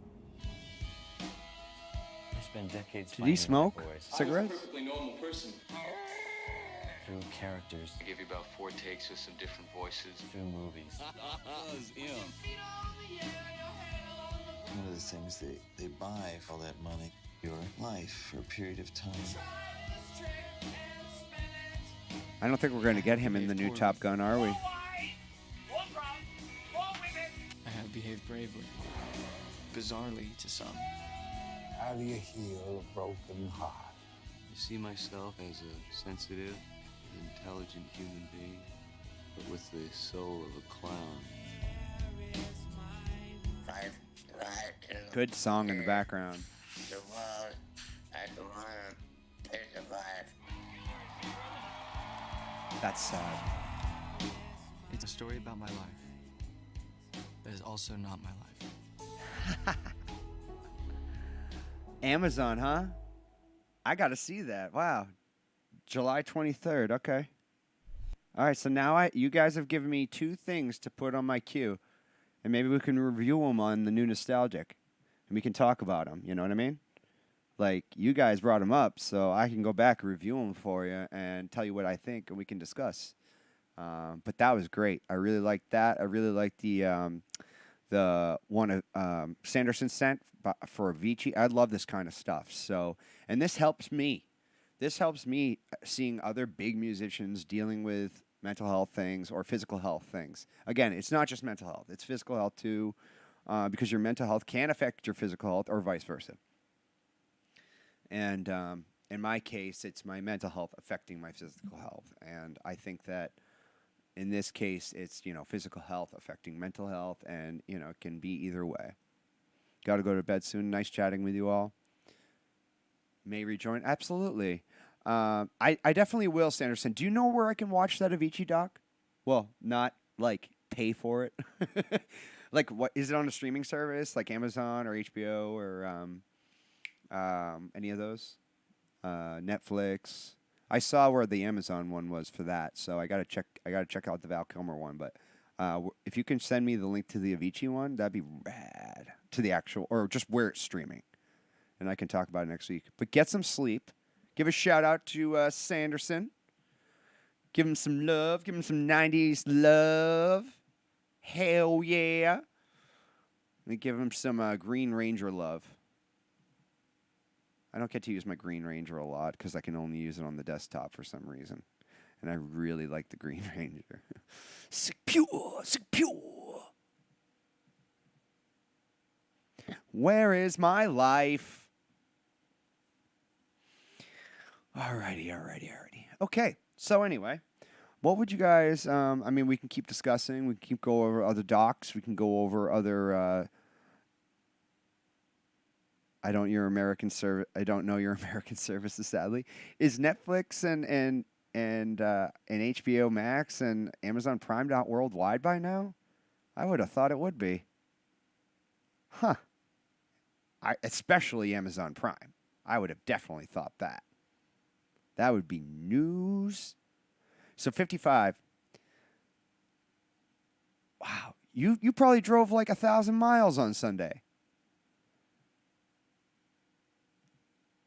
I spent decades Did he finding my smoke voice cigarettes? Perfectly normal person. through characters, I give you about 4 takes with some different voices. through movies. One of the things they buy for all that money, your life for a period of time. I don't think we're going to get him in the new Top Gun, are we? I have behaved bravely, bizarrely to some. How do you heal a broken heart? I see myself as a sensitive, intelligent human being, but with the soul of a clown. Good song in the background. That's sad. It's a story about my life. That is also not my life. Amazon, huh? I got to see that. Wow. July 23rd. Okay. All right, so now you guys have given me 2 things to put on my queue, and maybe we can review them on the new Nostalgic, and we can talk about them. You know what I mean? Like, you guys brought them up, so I can go back and review them for you and tell you what I think, and we can discuss. But that was great. I really liked that. I really liked the one Sanderson sent for Avicii. I love this kind of stuff. So, and this helps me. This helps me seeing other big musicians dealing with mental health things or physical health things. Again, it's not just mental health. It's physical health too, because your mental health can affect your physical health or vice versa. And in my case, it's my mental health affecting my physical health. And I think that in this case, it's, physical health affecting mental health, and, it can be either way. Got to go to bed soon. Nice chatting with you all. May rejoin? Absolutely. I definitely will, Sanderson. Do you know where I can watch that Avicii doc? Well, not, pay for it. What is it on a streaming service, like Amazon or HBO or any of those? Netflix. I saw where the Amazon one was for that, so I gotta check out the Val Kilmer one. But if you can send me the link to the Avicii one, that'd be rad. To the actual, or just where it's streaming, and I can talk about it next week. But get some sleep. Give a shout out to Sanderson. Give him some love. Give him some 90s love. Hell yeah. And give him some Green Ranger love. I don't get to use my Green Ranger a lot because I can only use it on the desktop for some reason. And I really like the Green Ranger. Secure, secure. Where is my life? Alrighty. Okay, so anyway, what would you guys, we can keep discussing. We can keep go over other docs. We can go over other, I don't know your American services, sadly. Is Netflix and HBO Max and Amazon Prime not worldwide by now? I would have thought it would be. Huh. Especially Amazon Prime. I would have definitely thought that. That would be news. So 55. Wow. You probably drove like 1,000 miles on Sunday.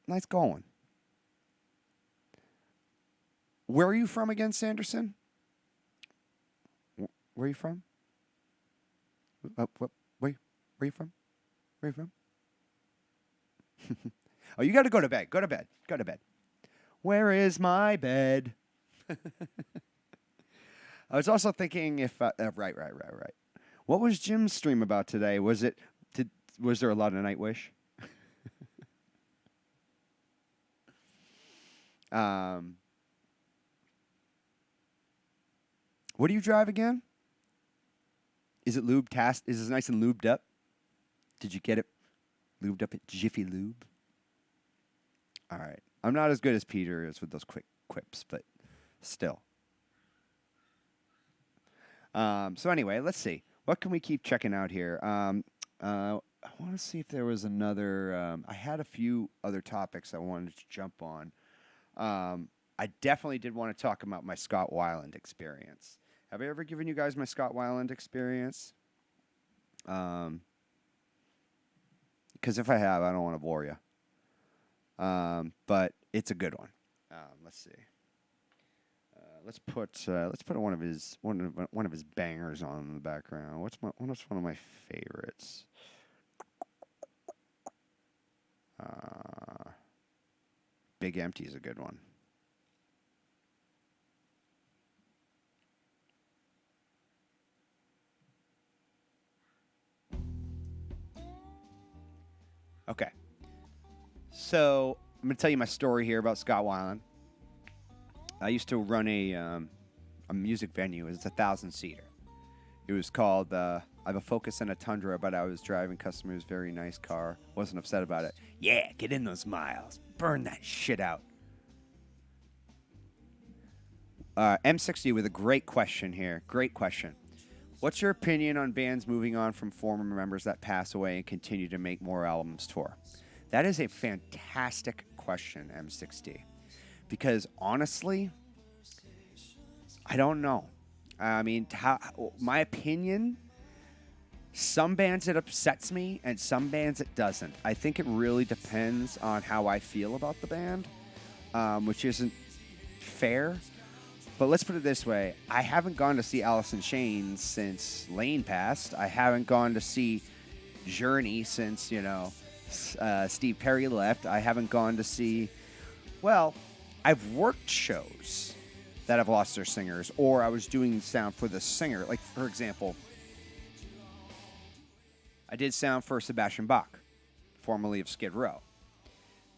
Nice going. Where are you from again, Sanderson? Where are you from? Where are you from? Where are you from? Oh, you got to go to bed. Go to bed. Go to bed. Where is my bed? I was also thinking if right. What was Jim's stream about today? Was there a lot of Nightwish? What do you drive again? Is it lubed? Is it nice and lubed up? Did you get it lubed up at Jiffy Lube? All right. I'm not as good as Peter is with those quick quips, but still. So anyway, let's see. What can we keep checking out here? I want to see if there was another. I had a few other topics I wanted to jump on. I definitely did want to talk about my Scott Weiland experience. Have I ever given you guys my Scott Weiland experience? Because if I have, I don't want to bore you. But it's a good one. Let's see. Let's put one of his bangers on in the background. What's one of my favorites? Big Empty is a good one. Okay. So I'm going to tell you my story here about Scott Weiland. I used to run a music venue. It's a 1,000-seater. It was called, I have a Focus and a Tundra, but I was driving customers' very nice car. Wasn't upset about it. Yeah, get in those miles. Burn that shit out. M60 with a great question here. Great question. What's your opinion on bands moving on from former members that pass away and continue to make more albums tour? That is a fantastic question, M60. Because honestly, I don't know. I mean, my opinion, some bands it upsets me and some bands it doesn't. I think it really depends on how I feel about the band, which isn't fair. But let's put it this way. I haven't gone to see Alice in Chains since Lane passed. I haven't gone to see Journey since, Steve Perry left. I haven't gone to see... Well, I've worked shows that have lost their singers, or I was doing sound for the singer. Like, for example, I did sound for Sebastian Bach, formerly of Skid Row.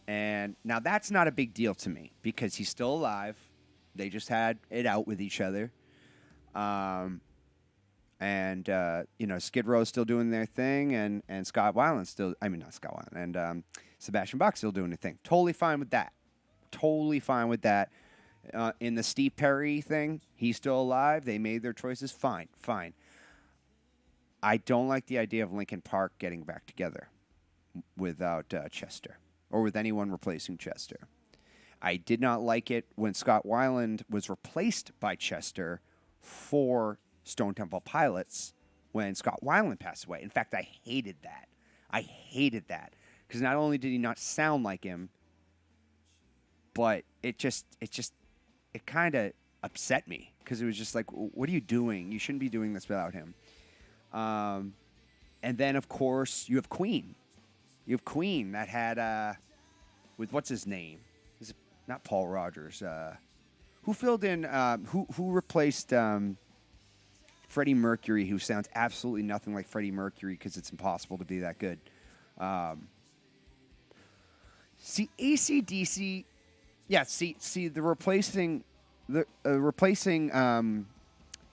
And now that's not a big deal to me because he's still alive. They just had it out with each other. Skid Row's still doing their thing, and Scott Weiland's still, not Scott Weiland, and Sebastian Bach's still doing their thing. Totally fine with that. Totally fine with that. In the Steve Perry thing, he's still alive. They made their choices. Fine. I don't like the idea of Linkin Park getting back together without Chester or with anyone replacing Chester. I did not like it when Scott Weiland was replaced by Chester for Stone Temple Pilots when Scott Weiland passed away. In fact, I hated that. Because not only did he not sound like him, but it kind of upset me because it was just like, what are you doing? You shouldn't be doing this without him. And then, of course, you have Queen. You have Queen that had, with what's his name? Is it not Paul Rogers? Who filled in, who replaced Freddie Mercury, who sounds absolutely nothing like Freddie Mercury because it's impossible to be that good. See, AC/DC... Yeah, see the replacing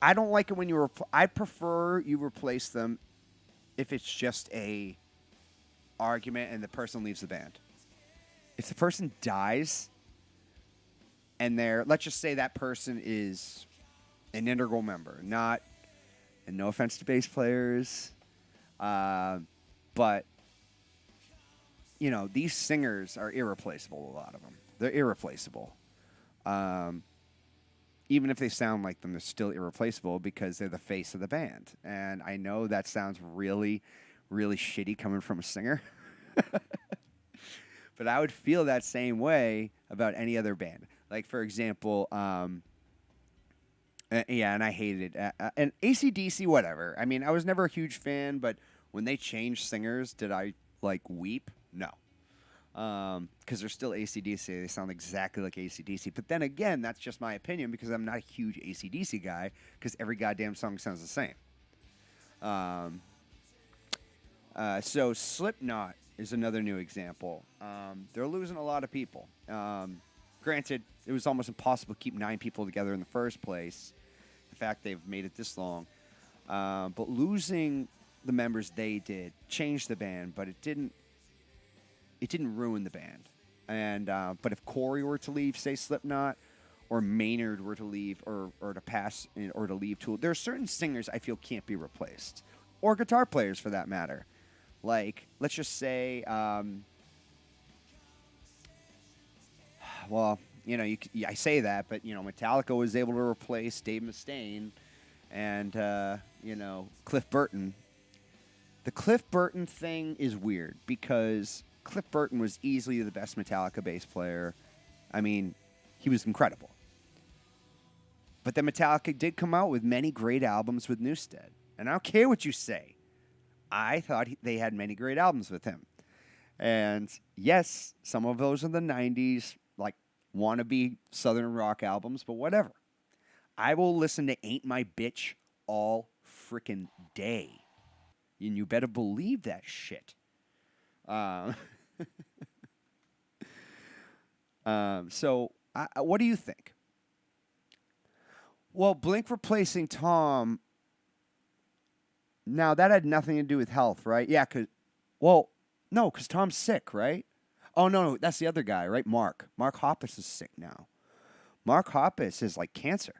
I don't like it when you I prefer you replace them if it's just a argument and the person leaves the band. If the person dies and let's just say that person is an integral member, and no offense to bass players, but these singers are irreplaceable, a lot of them. They're irreplaceable. Even if they sound like them, they're still irreplaceable because they're the face of the band. And I know that sounds really, really shitty coming from a singer. But I would feel that same way about any other band. Like, for example, and I hated it. And AC/DC, whatever. I mean, I was never a huge fan, but when they changed singers, did I, weep? No. Because they're still AC/DC. They sound exactly like AC/DC. But then again, that's just my opinion because I'm not a huge AC/DC guy because every goddamn song sounds the same. So Slipknot is another new example. They're losing a lot of people. Granted, it was almost impossible to keep 9 people together in the first place. The fact they've made it this long. But losing the members they did changed the band, but it didn't ruin the band. And but if Corey were to leave, say Slipknot, or Maynard were to leave, or to pass, or to leave Tool, there are certain singers I feel can't be replaced, or guitar players for that matter. Like, let's just say, well, you know, I say that, but, you know, Metallica was able to replace Dave Mustaine and, you know, Cliff Burton. The Cliff Burton thing is weird because Cliff Burton was easily the best Metallica bass player. I mean, he was incredible. But then Metallica did come out with many great albums with Newsted. And I don't care what you say. I thought they had many great albums with him. And yes, some of those are the 90s, like wannabe Southern rock albums, but whatever. I will listen to Ain't My Bitch all freaking day. And you better believe that shit. So, what do you think? Well, Blink replacing Tom. Now, that had nothing to do with health, right? Yeah, because Tom's sick, right? Oh, no, that's the other guy, right? Mark. Mark Hoppus is sick now. Mark Hoppus is like cancer.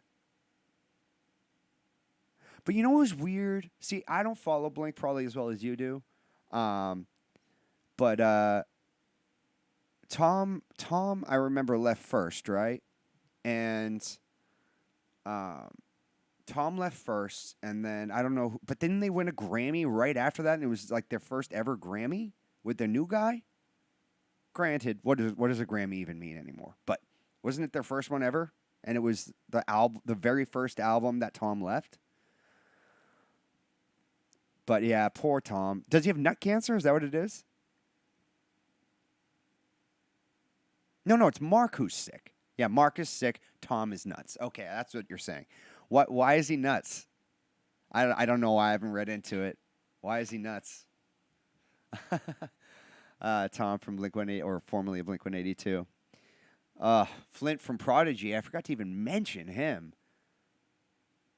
But you know what was weird? See, I don't follow Blink probably as well as you do. But Tom, I remember left first, right? And Tom left first, and then I don't know, but didn't they win a Grammy right after that? And it was like their first ever Grammy with their new guy. Granted, what does a Grammy even mean anymore? But wasn't it their first one ever? And it was the very first album that Tom left. But yeah, poor Tom. Does he have nut cancer? Is that what it is? No, it's Mark who's sick. Yeah, Mark is sick. Tom is nuts. Okay, that's what you're saying. Why is he nuts? I don't know why. I haven't read into it. Why is he nuts? Tom from Blink-182, or formerly of Blink-182. Flint from Prodigy. I forgot to even mention him.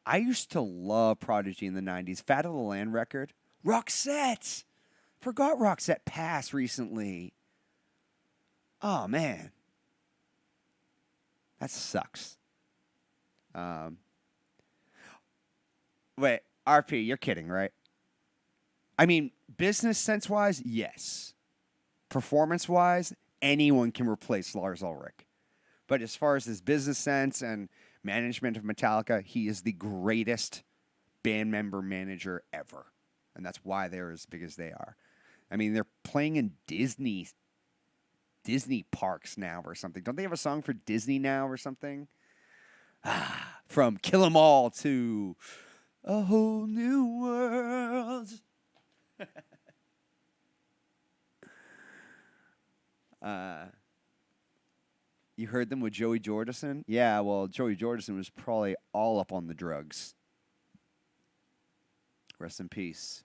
I used to love Prodigy in the 90s. Fat of the Land record. Roxette. Forgot Roxette passed recently. Oh, man. That sucks. Wait, RP, you're kidding, right? I mean, business sense-wise, yes. Performance-wise, anyone can replace Lars Ulrich. But as far as his business sense and management of Metallica, he is the greatest band member manager ever. And that's why they're as big as they are. I mean, they're playing in Disney parks now or something. Don't they have a song for Disney now or something? From Kill 'Em All to A Whole New World. You heard them with Joey Jordison? Yeah, well, Joey Jordison was probably all up on the drugs. Rest in peace.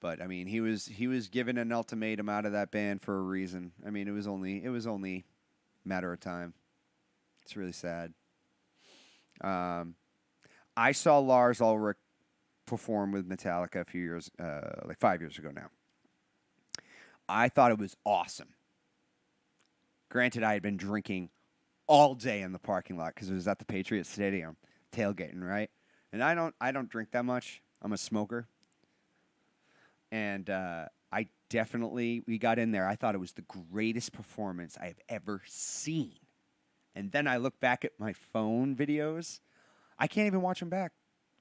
But I mean, he was given an ultimatum out of that band for a reason. I mean, it was only a matter of time. It's really sad. I saw Lars Ulrich perform with Metallica a few years, like 5 years ago now. I thought it was awesome. Granted, I had been drinking all day in the parking lot because it was at the Patriots Stadium, tailgating, right? And I don't drink that much. I'm a smoker. And we got in there. I thought it was the greatest performance I have ever seen. And then I look back at my phone videos. I can't even watch them back.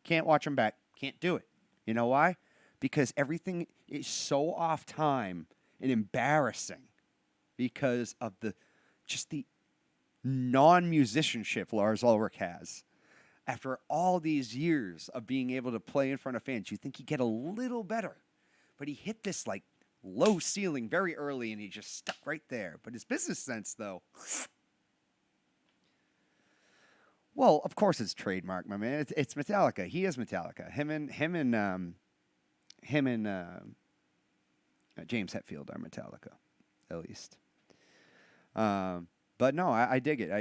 Can't watch them back. Can't do it. You know why? Because everything is so off time and embarrassing because of the non-musicianship Lars Ulrich has. After all these years of being able to play in front of fans, you think he'd get a little better. But he hit this like low ceiling very early and he just stuck right there. But his business sense, though, well, of course it's trademark, my man. It's Metallica. He is Metallica. Him and James Hetfield are Metallica, at least. But no, I dig it.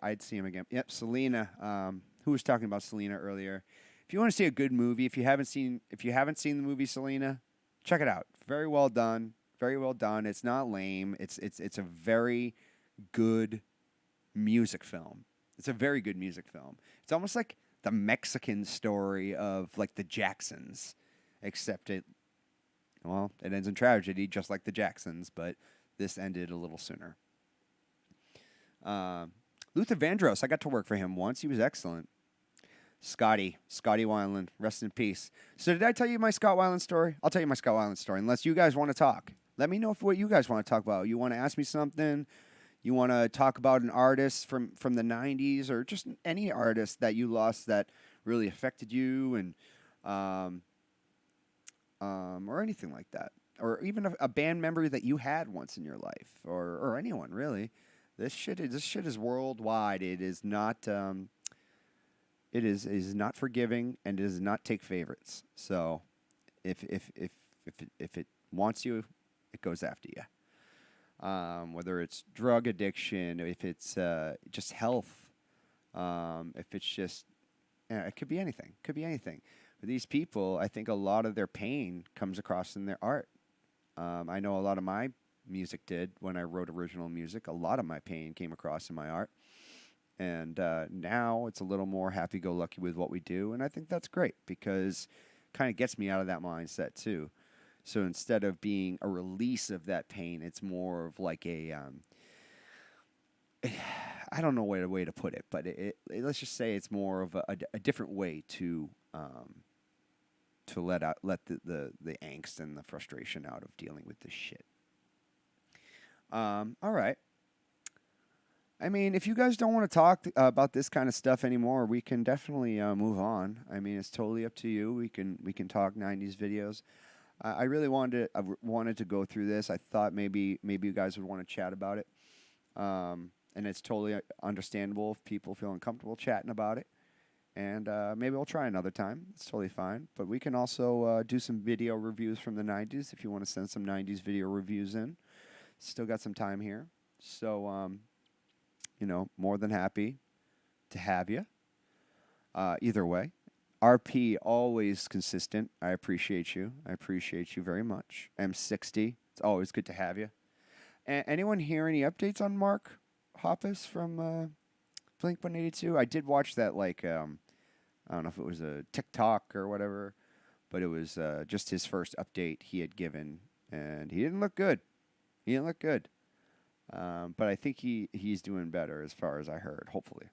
I'd see him again. Yep, Selena. Who was talking about Selena earlier? If you want to see a good movie, if you haven't seen the movie Selena, check it out. Very well done. Very well done. It's not lame. It's a very good music film. It's a very good music film. It's almost like the Mexican story of like the Jacksons, except it ends in tragedy, just like the Jacksons, but this ended a little sooner. Luther Vandross, I got to work for him once. He was excellent. Scotty Weiland, rest in peace. So did I tell you my Scott Weiland story? I'll tell you my Scott Weiland story, unless you guys want to talk. Let me know what you guys want to talk about. You want to ask me something? You want to talk about an artist from the 90s, or just any artist that you lost that really affected you, and or anything like that, or even a band member that you had once in your life, or anyone really. This shit is worldwide. It is not it is not forgiving, and it does not take favorites. So if it wants you, it goes after you. Whether it's drug addiction, if it's just health, if it's just, it could be anything. Could be anything. But these people, I think a lot of their pain comes across in their art. I know a lot of my music did when I wrote original music. A lot of my pain came across in my art. And now it's a little more happy-go-lucky with what we do. And I think that's great because it kind of gets me out of that mindset too. So instead of being a release of that pain, it's more of like a, I don't know what way to put it, but let's just say it's more of a different way to let the angst and the frustration out of dealing with this shit. All right. I mean, if you guys don't want to talk about this kind of stuff anymore, we can definitely move on. I mean, it's totally up to you. We can talk 90s videos. I really wanted to go through this. I thought maybe you guys would want to chat about it. And it's totally understandable if people feel uncomfortable chatting about it. And maybe we'll try another time. It's totally fine. But we can also do some video reviews from the 90s if you want to send some 90s video reviews in. Still got some time here. So, more than happy to have you. Either way. RP, always consistent. I appreciate you. I appreciate you very much. M60, it's always good to have you. Anyone hear any updates on Mark Hoppus from Blink-182? I did watch that, I don't know if it was a TikTok or whatever, but it was just his first update he had given, and he didn't look good. But I think he's doing better as far as I heard, hopefully.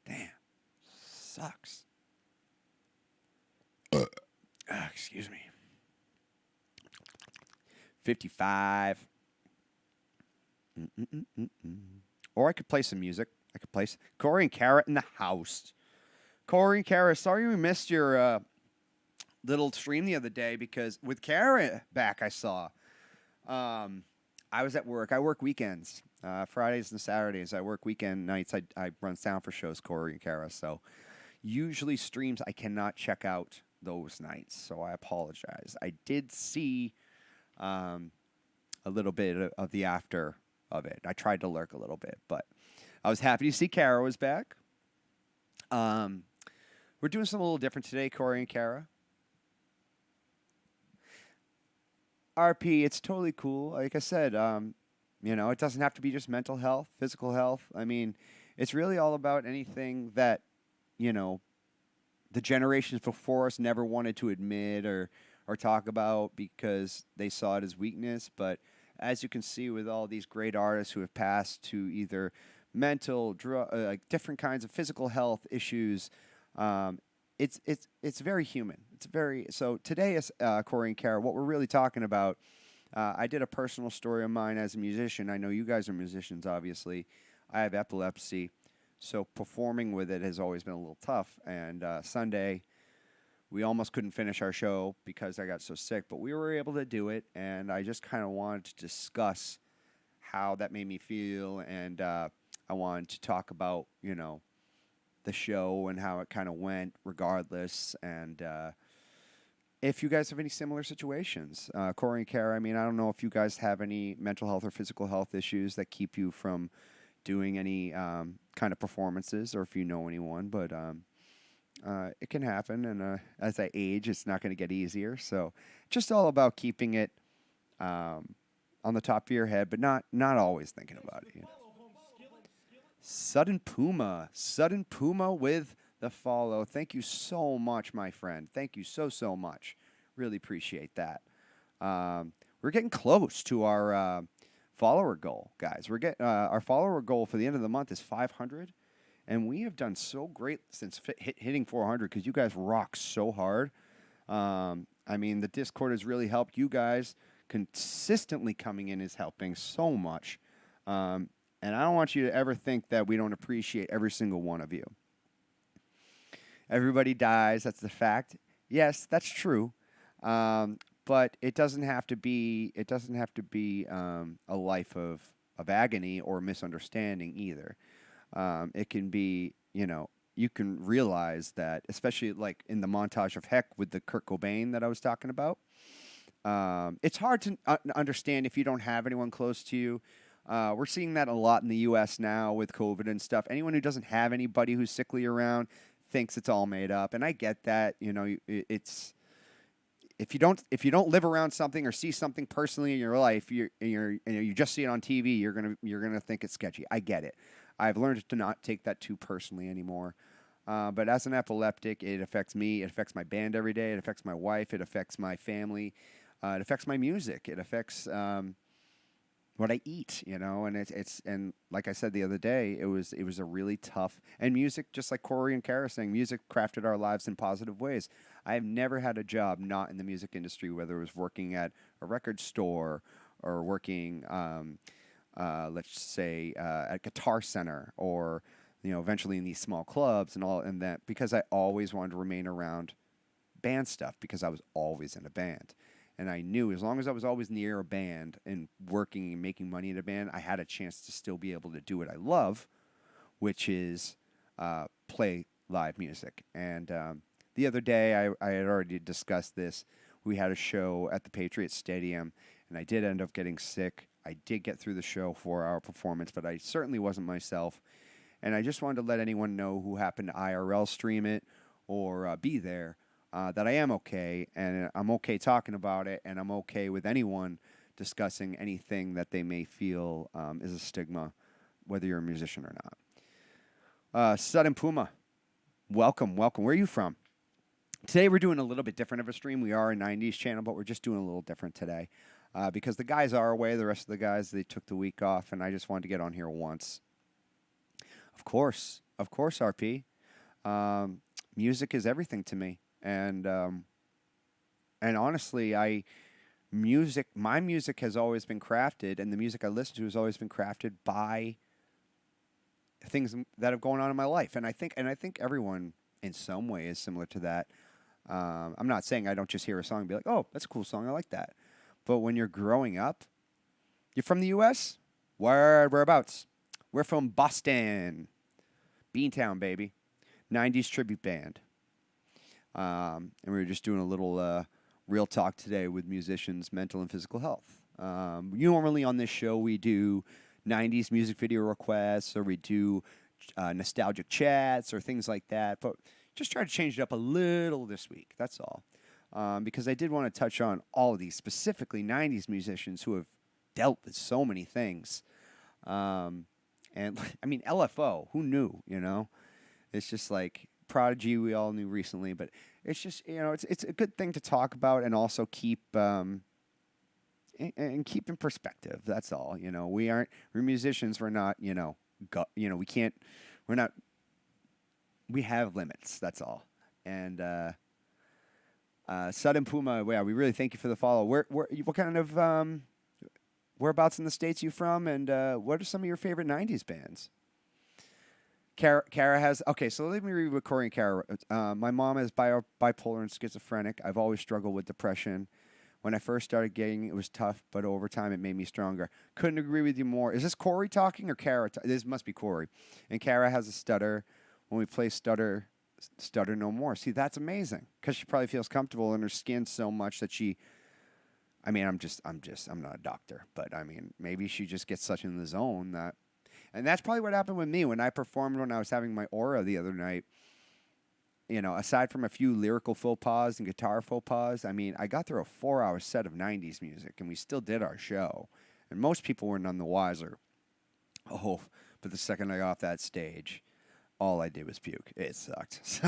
Damn. Sucks. Excuse me. 55. Or I could play some music. I could play Corey and Kara in the house. Corey and Kara, sorry we missed your little stream the other day because with Kara back, I saw. I was at work. I work weekends. Fridays and Saturdays. I work weekend nights. I run sound for shows, Corey and Kara. So usually streams I cannot check out those nights. So I apologize. I did see a little bit of the after of it. I tried to lurk a little bit, but I was happy to see Kara was back. We're doing something a little different today, Corey and Kara. RP, it's totally cool. Like I said, it doesn't have to be just mental health, physical health. I mean, it's really all about anything that, the generations before us never wanted to admit or talk about because they saw it as weakness. But as you can see with all these great artists who have passed to either mental, different kinds of physical health issues, it's very human. So today is Corey and Kara. What we're really talking about, I did a personal story of mine as a musician. I know you guys are musicians, obviously. I have epilepsy, so performing with it has always been a little tough. And Sunday, we almost couldn't finish our show because I got so sick, but we were able to do it. And I just kind of wanted to discuss how that made me feel, and I wanted to talk about, the show and how it kind of went regardless. And if you guys have any similar situations, Corey and Kara, I mean, I don't know if you guys have any mental health or physical health issues that keep you from doing any kind of performances, or if you know anyone, but it can happen. And as I age, it's not going to get easier. So just all about keeping it on the top of your head, but not always thinking about it. Sudden Puma with the follow. Thank you so much, my friend. Thank you so much. Really appreciate that. We're getting close to our follower goal, guys. We're getting our follower goal for the end of the month is 500, and we have done so great since hitting 400 because you guys rock so hard. I mean, the Discord has really helped. You guys consistently coming in is helping so much. And I don't want you to ever think that we don't appreciate every single one of you. Everybody dies. That's the fact. Yes, that's true. But it doesn't have to be. It doesn't have to be a life of agony or misunderstanding either. It can be, you can realize that, especially like in the montage of Heck with the Kurt Cobain that I was talking about. It's hard to understand if you don't have anyone close to you. We're seeing that a lot in the U.S. now with COVID and stuff. Anyone who doesn't have anybody who's sickly around thinks it's all made up, and I get that. It's if you don't live around something or see something personally in your life, you just see it on TV, you're gonna think it's sketchy. I get it. I've learned to not take that too personally anymore. But as an epileptic, it affects me. It affects my band every day. It affects my wife. It affects my family. It affects my music. It affects what I eat, and and like I said the other day, it was a really tough, and music, just like Corey and Kara saying, music crafted our lives in positive ways. I have never had a job not in the music industry, whether it was working at a record store or working, let's say, at Guitar Center, or eventually in these small clubs and that, because I always wanted to remain around band stuff because I was always in a band. And I knew as long as I was always near a band and working and making money in a band, I had a chance to still be able to do what I love, which is play live music. And the other day, I had already discussed this. We had a show at the Patriots Stadium, and I did end up getting sick. I did get through the show 4-hour performance, but I certainly wasn't myself. And I just wanted to let anyone know who happened to IRL stream it or be there, that I am okay, and I'm okay talking about it, and I'm okay with anyone discussing anything that they may feel is a stigma, whether you're a musician or not. Sudden Puma, welcome. Where are you from? Today we're doing a little bit different of a stream. We are a 90s channel, but we're just doing a little different today because the guys are away. The rest of the guys, they took the week off, and I just wanted to get on here once. Of course, RP. Music is everything to me. And honestly, my music has always been crafted, and the music I listen to has always been crafted by things that have gone on in my life. And I think everyone in some way is similar to that. I'm not saying I don't just hear a song and be like, oh, that's a cool song, I like that. But when you're growing up, you're from the U.S.? Whereabouts? We're from Boston. Beantown, baby. 90s tribute band. And we were just doing a little real talk today with musicians' mental and physical health. Normally on this show we do 90s music video requests, or we do nostalgic chats or things like that. But just try to change it up a little this week. That's all. Because I did want to touch on all of these, specifically 90s musicians who have dealt with so many things. And I mean, LFO, who knew, It's just like Prodigy, we all knew recently, but it's just, it's a good thing to talk about and also keep and keep in perspective. That's all. We're musicians. We're not, we can't, we have limits. That's all. And Sudden Puma, yeah, we really thank you for the follow. What kind of whereabouts in the States are you from, and what are some of your favorite 90s bands? Kara has... Okay, so let me read what Corey and Kara wrote. My mom is bipolar and schizophrenic. I've always struggled with depression. When I first started gigging, it was tough, but over time it made me stronger. Couldn't agree with you more. Is this Corey talking or Kara? This must be Corey. And Kara has a stutter. When we play stutter no more. See, that's amazing, because she probably feels comfortable in her skin so much that she... I mean, I'm not a doctor, but I mean, maybe she just gets such in the zone that... And that's probably what happened with me when I performed when I was having my aura the other night. Aside from a few lyrical faux pas and guitar faux pas, I mean, I got through a 4-hour set of 90s music, and we still did our show. And most people were none the wiser. Oh, But the second I got off that stage, all I did was puke. It sucked. So,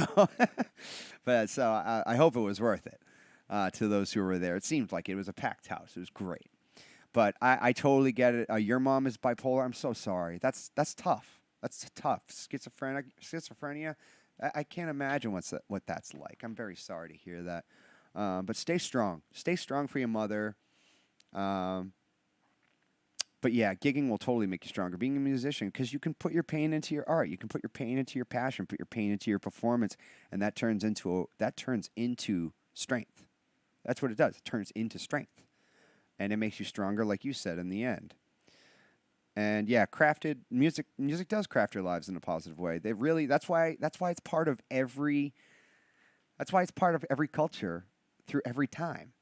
I hope it was worth it to those who were there. It seemed like it was a packed house. It was great. But I totally get it. Your mom is bipolar. I'm so sorry. That's tough. That's tough. Schizophrenia. I can't imagine what that's like. I'm very sorry to hear that. But stay strong. Stay strong for your mother. But yeah, gigging will totally make you stronger. Being a musician, because you can put your pain into your art. You can put your pain into your passion. Put your pain into your performance, and that turns into strength. That's what it does. It turns into strength, and it makes you stronger, like you said in the end. And yeah, crafted music. Music does craft your lives in a positive way. They really. That's why it's part of every. That's why it's part of every culture through every time.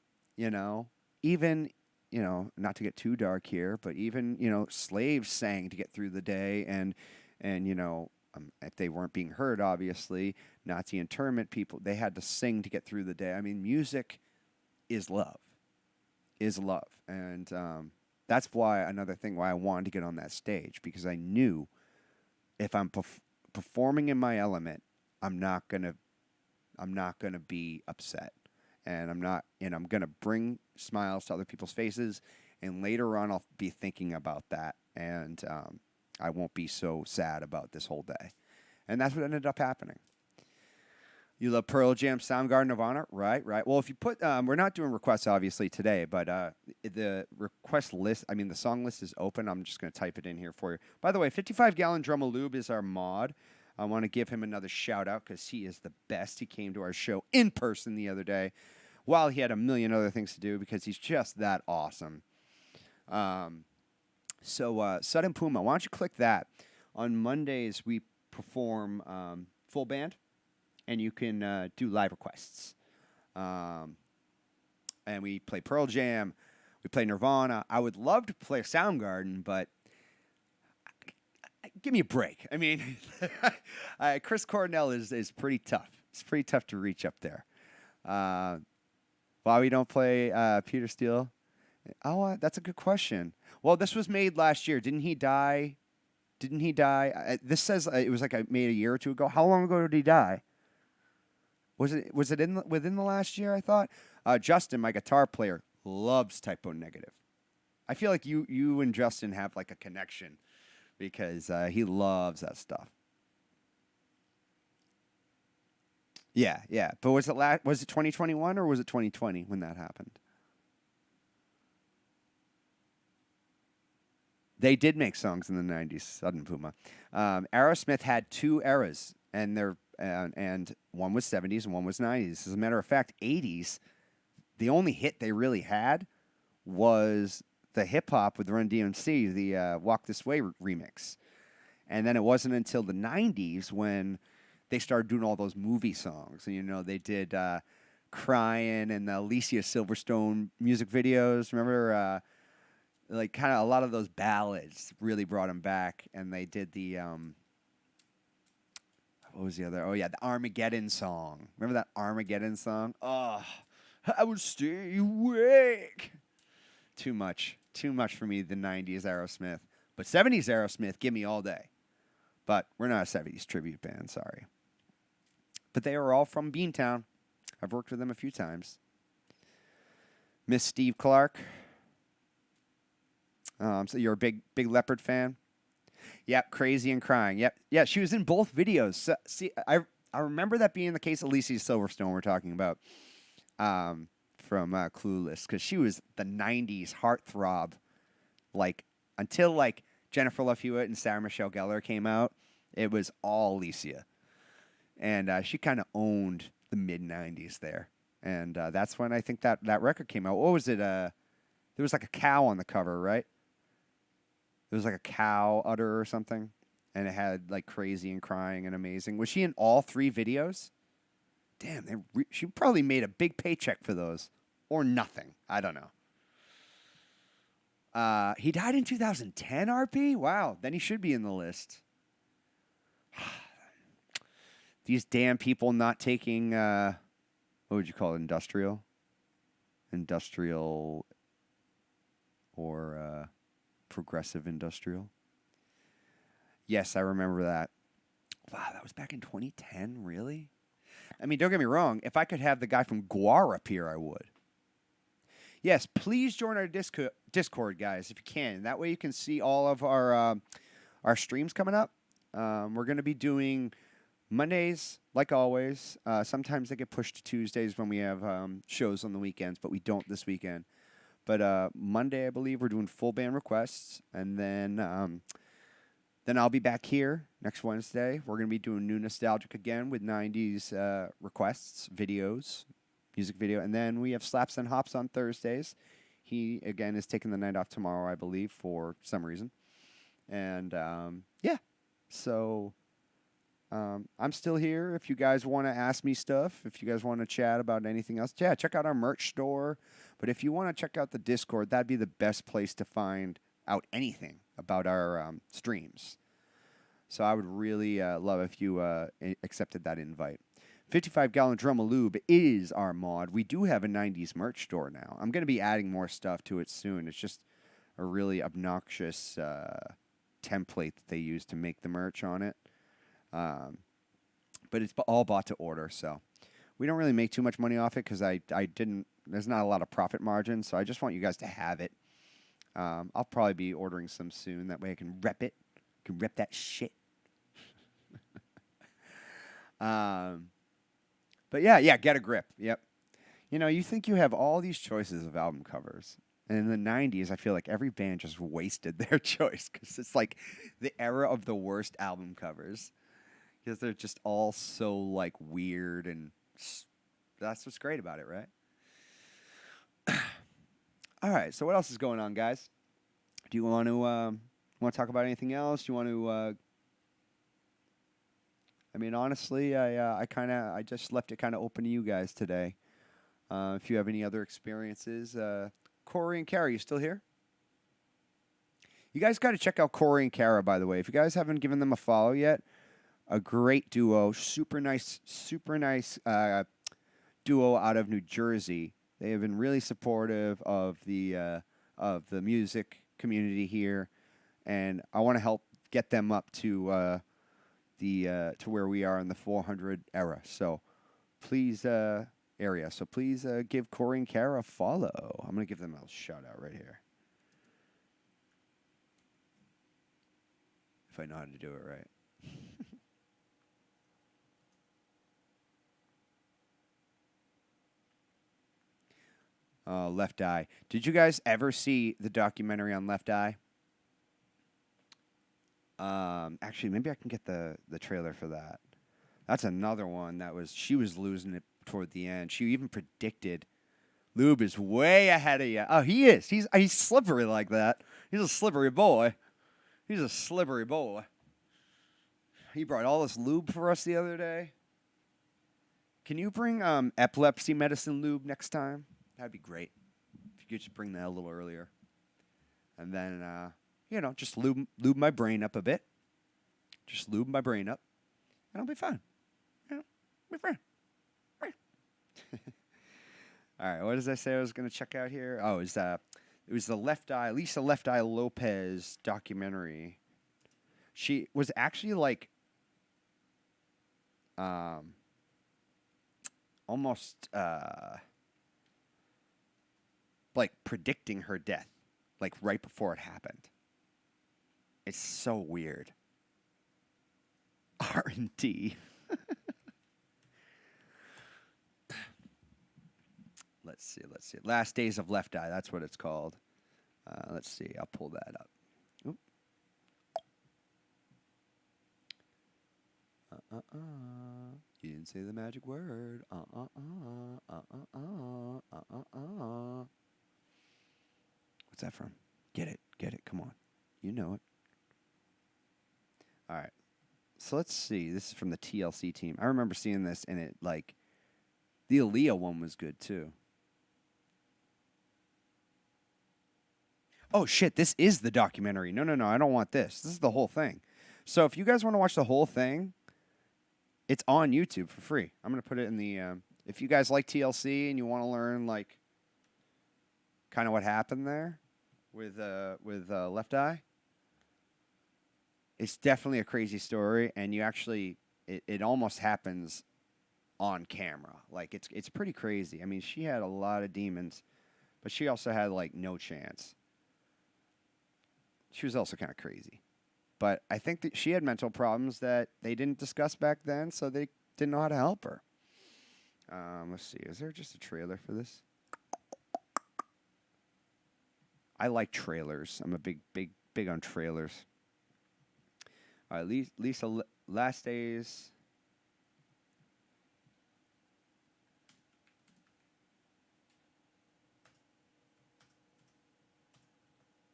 Even. Not to get too dark here, but even slaves sang to get through the day, and if they weren't being heard, obviously, Nazi internment people, they had to sing to get through the day. I mean, music is love, and that's another thing why I wanted to get on that stage, because I knew if I'm performing in my element, I'm not gonna be upset. And I'm gonna bring smiles to other people's faces, and later on I'll be thinking about that, and I won't be so sad about this whole day. And that's what ended up happening. You love Pearl Jam, Soundgarden, Nirvana, right? Well, if you put, we're not doing requests obviously today, but the request list, the song list is open. I'm just gonna type it in here for you. By the way, 55 Gallon Drumalube is our mod. I want to give him another shout out because he is the best. He came to our show in person the other day while he had a million other things to do, because he's just that awesome. Sudden Puma, why don't you click that? On Mondays, we perform full band, and you can do live requests. And we play Pearl Jam. We play Nirvana. I would love to play Soundgarden, but give me a break. Chris Cornell is pretty tough. It's pretty tough to reach up there. Why we don't play Peter Steele? Oh, that's a good question. Well, this was made last year. Didn't he die? This says it was made a year or two ago. How long ago did he die? Was it within the last year? I thought. Justin, my guitar player, loves Typo Negative. I feel like you and Justin have like a connection, because he loves that stuff. Yeah. But was it 2021 or was it 2020 when that happened? They did make songs in the 90s, Sudden Puma. Aerosmith had two eras, and one was 70s and one was 90s. As a matter of fact, 80s, the only hit they really had was the hip-hop with Run DMC, the Walk This Way remix. And then it wasn't until the 90s when they started doing all those movie songs. And, they did Crying and the Alicia Silverstone music videos. Remember, kind of a lot of those ballads really brought them back. And they did the, what was the other? Oh, yeah, the Armageddon song. Remember that Armageddon song? Oh, I would stay awake. Too much for me, the 90s Aerosmith. But 70s Aerosmith, give me all day. But we're not a 70s tribute band, sorry. But they are all from Beantown. I've worked with them a few times. Miss Steve Clark. So you're a big Leopard fan? Yep, Crazy and Crying. Yep. Yeah, she was in both videos. So, see, I remember that being the case. Alicia Silverstone we're talking about from Clueless, because she was the 90s heartthrob. Until Jennifer Love Hewitt and Sarah Michelle Gellar came out, it was all Alicia. And she kind of owned the mid-90s there. And that's when I think that record came out. What was it? There was a cow on the cover, right? There was a cow udder or something. And it had Crazy and Crying and Amazing. Was she in all three videos? Damn, she probably made a big paycheck for those. Or nothing. I don't know. He died in 2010, RP? Wow, then he should be in the list. These damn people not taking, what would you call it, industrial or progressive industrial. Yes, I remember that. Wow, that was back in 2010, really? I mean, don't get me wrong. If I could have the guy from Guar up here, I would. Yes, please join our Discord, guys, if you can. That way you can see all of our streams coming up. We're going to be doing Mondays, like always. Sometimes they get pushed to Tuesdays when we have shows on the weekends, but we don't this weekend. But Monday, I believe, we're doing full band requests, and then I'll be back here next Wednesday. We're going to be doing New Nostalgic again with 90s requests, videos, music video. And then we have Slaps and Hops on Thursdays. He, again, is taking the night off tomorrow, I believe, for some reason. And, yeah. So, I'm still here. If you guys want to ask me stuff, if you guys want to chat about anything else, yeah, check out our merch store. But if you want to check out the Discord, that'd be the best place to find out anything about our streams. So I would really love if you accepted that invite. 55-gallon drum of lube is our mod. We do have a 90s merch store now. I'm going to be adding more stuff to it soon. It's just a really obnoxious template that they use to make the merch on it. But it's all bought to order, so we don't really make too much money off it because there's not a lot of profit margin, so I just want you guys to have it. I'll probably be ordering some soon. That way I can rep it. I can rep that shit. But yeah, get a grip. Yep. You know, you think you have all these choices of album covers. And in the 90s, I feel like every band just wasted their choice because it's like the era of the worst album covers. Because they're just all so, like, weird, and that's what's great about it, right? All right, so what else is going on, guys? Do you want to talk about anything else? Do you want to? I mean, honestly, I just left it kind of open to you guys today. If you have any other experiences, Corey and Kara, you still here? You guys got to check out Corey and Kara, by the way. If you guys haven't given them a follow yet, a great duo, super nice duo out of New Jersey. They have been really supportive of the music community here, and I want to help get them up to to where we are in the 400 era. So please So please give Corey and Kara a follow. I'm gonna give them a shout out right here, if I know how to do it right. Left Eye. Did you guys ever see the documentary on Left Eye? Actually, maybe I can get the trailer for that. That's another one she was losing it toward the end. She even predicted Lube is way ahead of you. Oh, he is. He's slippery like that. He's a slippery boy. He's a slippery boy. He brought all this lube for us the other day. Can you bring epilepsy medicine lube next time? That'd be great. If you could just bring that a little earlier. And then, just lube my brain up a bit. Just lube my brain up. And I'll be fine. Be fine. All right, what did I say I was going to check out here? Oh, it was the Lisa Left Eye Lopez documentary. She was actually like, almost, like predicting her death, like right before it happened. It's so weird. R&D. Let's see. Last Days of Left Eye. That's what it's called. Let's see. I'll pull that up. Oop. You didn't say the magic word. What's that from? Get it. Come on. You know it. All right. So let's see. This is from the TLC team. I remember seeing this, and it, like, the Aaliyah one was good, too. Oh, shit. This is the documentary. No. I don't want this. This is the whole thing. So if you guys want to watch the whole thing, it's on YouTube for free. I'm going to put it in the... if you guys like TLC and you want to learn, like, kind of what happened there with Left Eye, It's definitely a crazy story, and you actually it almost happens on camera. Like it's pretty crazy. I mean, she had a lot of demons, but she also had like no chance. She was also kind of crazy. But I think that she had mental problems that they didn't discuss back then, so they didn't know how to help her. Let's see. Is there just a trailer for this? I like trailers. I'm a big on trailers. All right, Lisa, last days.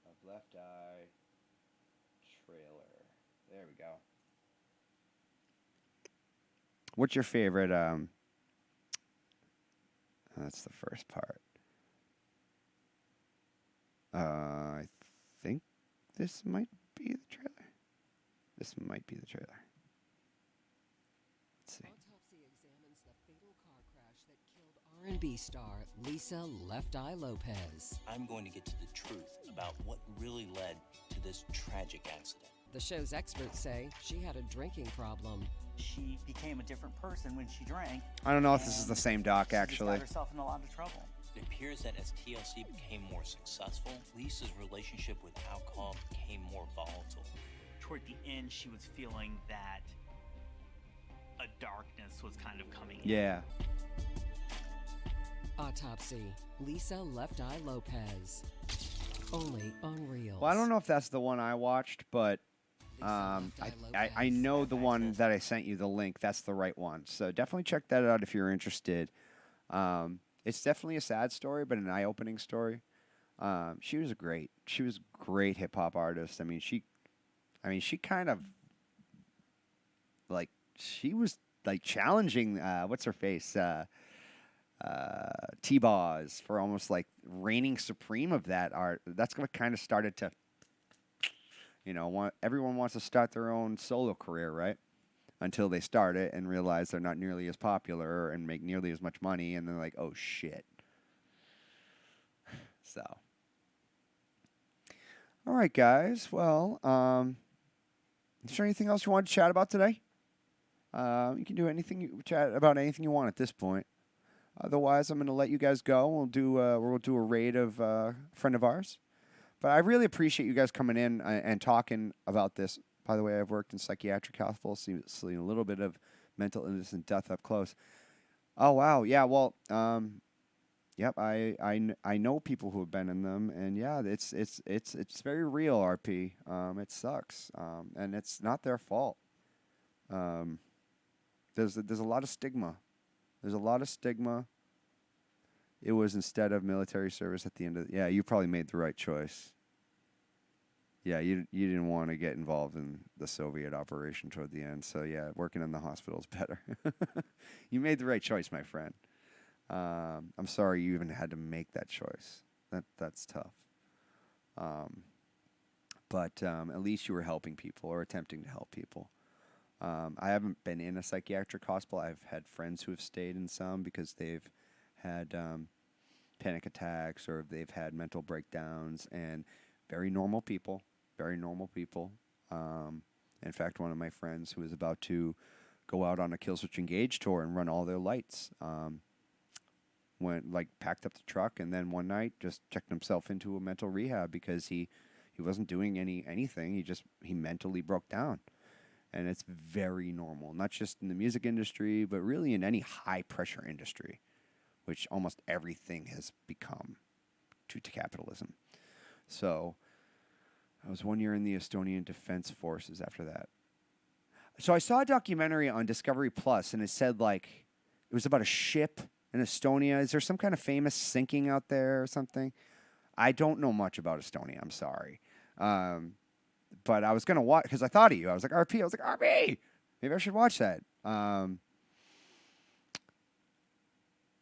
Of Left Eye trailer. There we go. What's your favorite? That's the first part. I think this might be the trailer. This might be the trailer. Let's see. Autopsy examines the fatal car crash that killed R&B star Lisa Left Eye Lopez. I'm going to get to the truth about what really led to this tragic accident. The show's experts say she had a drinking problem. She became a different person when she drank. I don't know if this is the same doc, actually. She got herself in a lot of trouble. It appears that as TLC became more successful, Lisa's relationship with alcohol became more volatile. Toward the end, she was feeling that a darkness was kind of coming in. Yeah. Autopsy, Lisa Left Eye Lopez. Only on Reels. Well, I don't know if that's the one I watched, but I know the one that I sent you the link. That's the right one. So definitely check that out if you're interested. It's definitely a sad story, but an eye-opening story. She was a great hip hop artist. I mean, she kind of like she was like challenging what's her face T-Boz for almost like reigning supreme of that art. That's what kind of started to, everyone wants to start their own solo career, right? Until they start it and realize they're not nearly as popular and make nearly as much money, and they're like, oh shit. So, all right, guys. Well, is there anything else you want to chat about today? You can do chat about anything you want at this point. Otherwise, I'm going to let you guys go. We'll do a raid of a friend of ours. But I really appreciate you guys coming in and talking about this. By the way, I've worked in psychiatric hospitals, seen a little bit of mental illness and death up close. Oh wow, yeah. Well, yep. I know people who have been in them, and yeah, it's very real. RP. It sucks, and it's not their fault. There's a lot of stigma. There's a lot of stigma. It was instead of military service at the end of yeah, you probably made the right choice. Yeah, you didn't want to get involved in the Soviet operation toward the end. So yeah, working in the hospital is better. You made the right choice, my friend. I'm sorry you even had to make that choice. That's tough. But at least you were helping people or attempting to help people. I haven't been in a psychiatric hospital. I've had friends who have stayed in some because they've had panic attacks or they've had mental breakdowns, and very normal people. In fact, one of my friends who was about to go out on a Killswitch Engage tour and run all their lights packed up the truck, and then one night just checked himself into a mental rehab because he wasn't doing anything. He mentally broke down. And it's very normal, not just in the music industry, but really in any high-pressure industry, which almost everything has become due to capitalism. So I was 1 year in the Estonian Defense Forces after that. So I saw a documentary on Discovery Plus, and it said, it was about a ship in Estonia. Is there some kind of famous sinking out there or something? I don't know much about Estonia. I'm sorry. But I was going to watch, because I thought of you. I was like, RP. Maybe I should watch that.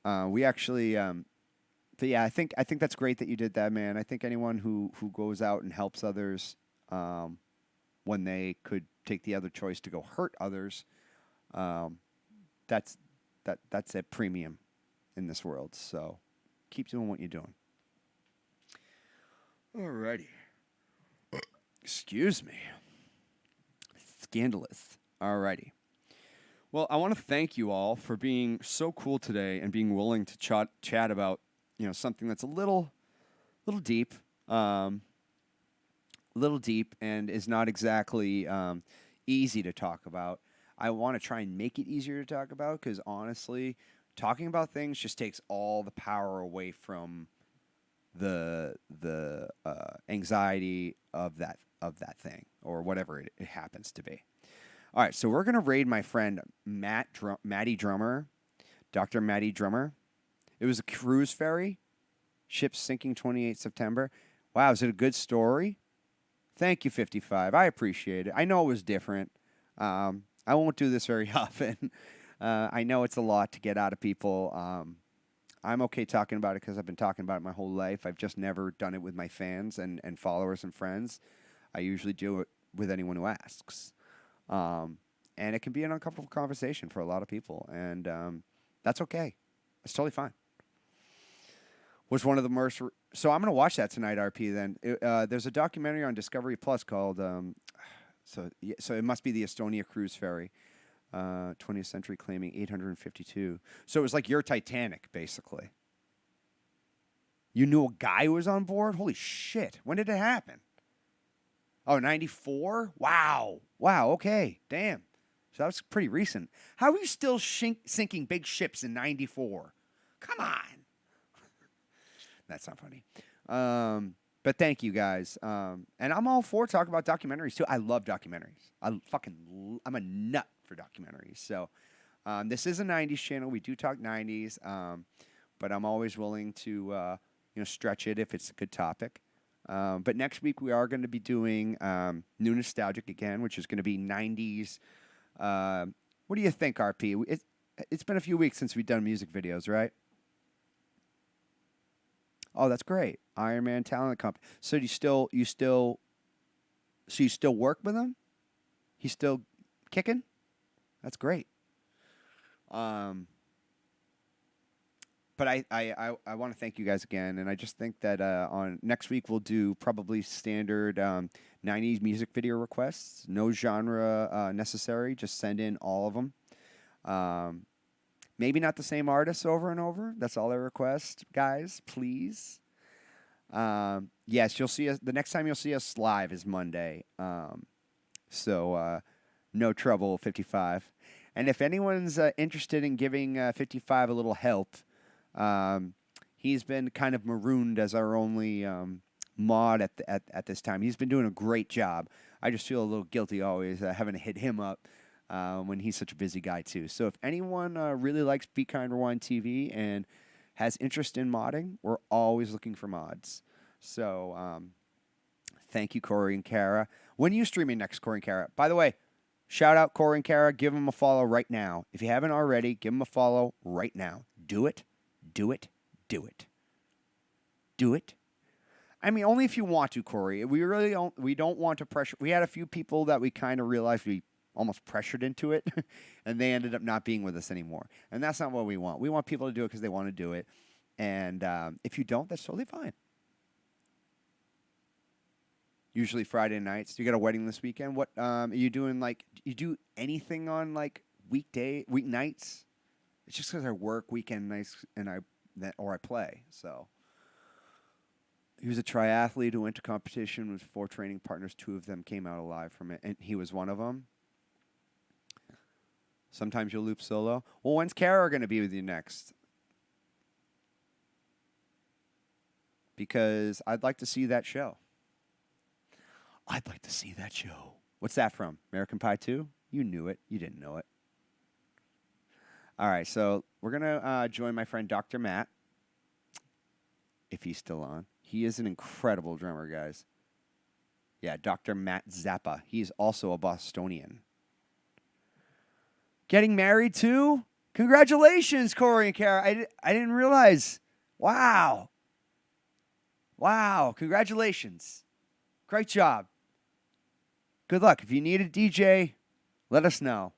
We actually, but yeah, I think that's great that you did that, man. I think anyone who goes out and helps others when they could take the other choice to go hurt others, that's a premium in this world. So keep doing what you're doing. Alrighty. Excuse me. Scandalous. Alrighty. Well, I want to thank you all for being so cool today and being willing to chat about, something that's a little deep, and is not exactly easy to talk about. I want to try and make it easier to talk about because honestly, talking about things just takes all the power away from the anxiety of that thing or whatever it happens to be. All right, so we're gonna raid my friend Matty Drummer, Dr. Matty Drummer. It was a cruise ferry, ship sinking 28 September. Wow, is it a good story? Thank you, 55. I appreciate it. I know it was different. I won't do this very often. I know it's a lot to get out of people. I'm okay talking about it because I've been talking about it my whole life. I've just never done it with my fans and followers and friends. I usually do it with anyone who asks. And it can be an uncomfortable conversation for a lot of people. And that's okay. It's totally fine. Was one of the most... So I'm going to watch that tonight, RP, then. There's a documentary on Discovery Plus called... So it must be the Estonia cruise ferry. 20th century claiming 852. So it was like your Titanic, basically. You knew a guy who was on board? Holy shit. When did it happen? Oh, 94? Wow. Wow, okay. Damn. So that was pretty recent. How are you still sinking big ships in 94? Come on. That's not funny. But thank you guys. And I'm all for talking about documentaries too. I love documentaries. I'm a nut for documentaries. So this is a 90s channel. We do talk 90s. But I'm always willing to stretch it if it's a good topic. But next week we are going to be doing New Nostalgic again, which is going to be 90s. What do you think, RP? It's been a few weeks since we've done music videos, right? Oh, that's great. Iron Man Talent Company. So you still work with him? He's still kicking? That's great. But I want to thank you guys again, and I just think that on next week we'll do probably standard 90s music video requests. No genre necessary. Just send in all of them. Maybe not the same artists over and over. That's all I request, guys. Please. Yes, you'll see us. The next time you'll see us live is Monday. So no trouble, 55. And if anyone's interested in giving 55 a little help, he's been kind of marooned as our only mod at this time. He's been doing a great job. I just feel a little guilty always having to hit him up when he's such a busy guy too. So if anyone really likes Be Kind Rewind TV and has interest in modding, we're always looking for mods. So thank you, Corey and Kara. When are you streaming next, Corey and Kara? By the way, shout out Corey and Kara. Give them a follow right now. If you haven't already, give them a follow right now. Do it. Do it. Do it. Do it. I mean, only if you want to, Corey. We don't want to pressure. We had a few people that we kind of realized we almost pressured into it, and they ended up not being with us anymore. And that's not what we want. We want people to do it because they want to do it. And if you don't, that's totally fine. Usually Friday nights. You got a wedding this weekend. What are you doing? Like, you do anything on like weeknights? It's just because I work weekend nights and I play. So he was a triathlete who went to competition with 4 training partners. 2 of them came out alive from it, and he was one of them. Sometimes you'll loop solo. Well, when's Kara going to be with you next? Because I'd like to see that show. I'd like to see that show. What's that from? American Pie 2? You knew it. You didn't know it. All right, so we're going to join my friend Dr. Matt, if he's still on. He is an incredible drummer, guys. Yeah, Dr. Matt Zappa. He's also a Bostonian. Getting married too? Congratulations, Corey and Kara. I didn't realize. Wow. Wow, congratulations. Great job. Good luck. If you need a DJ, let us know.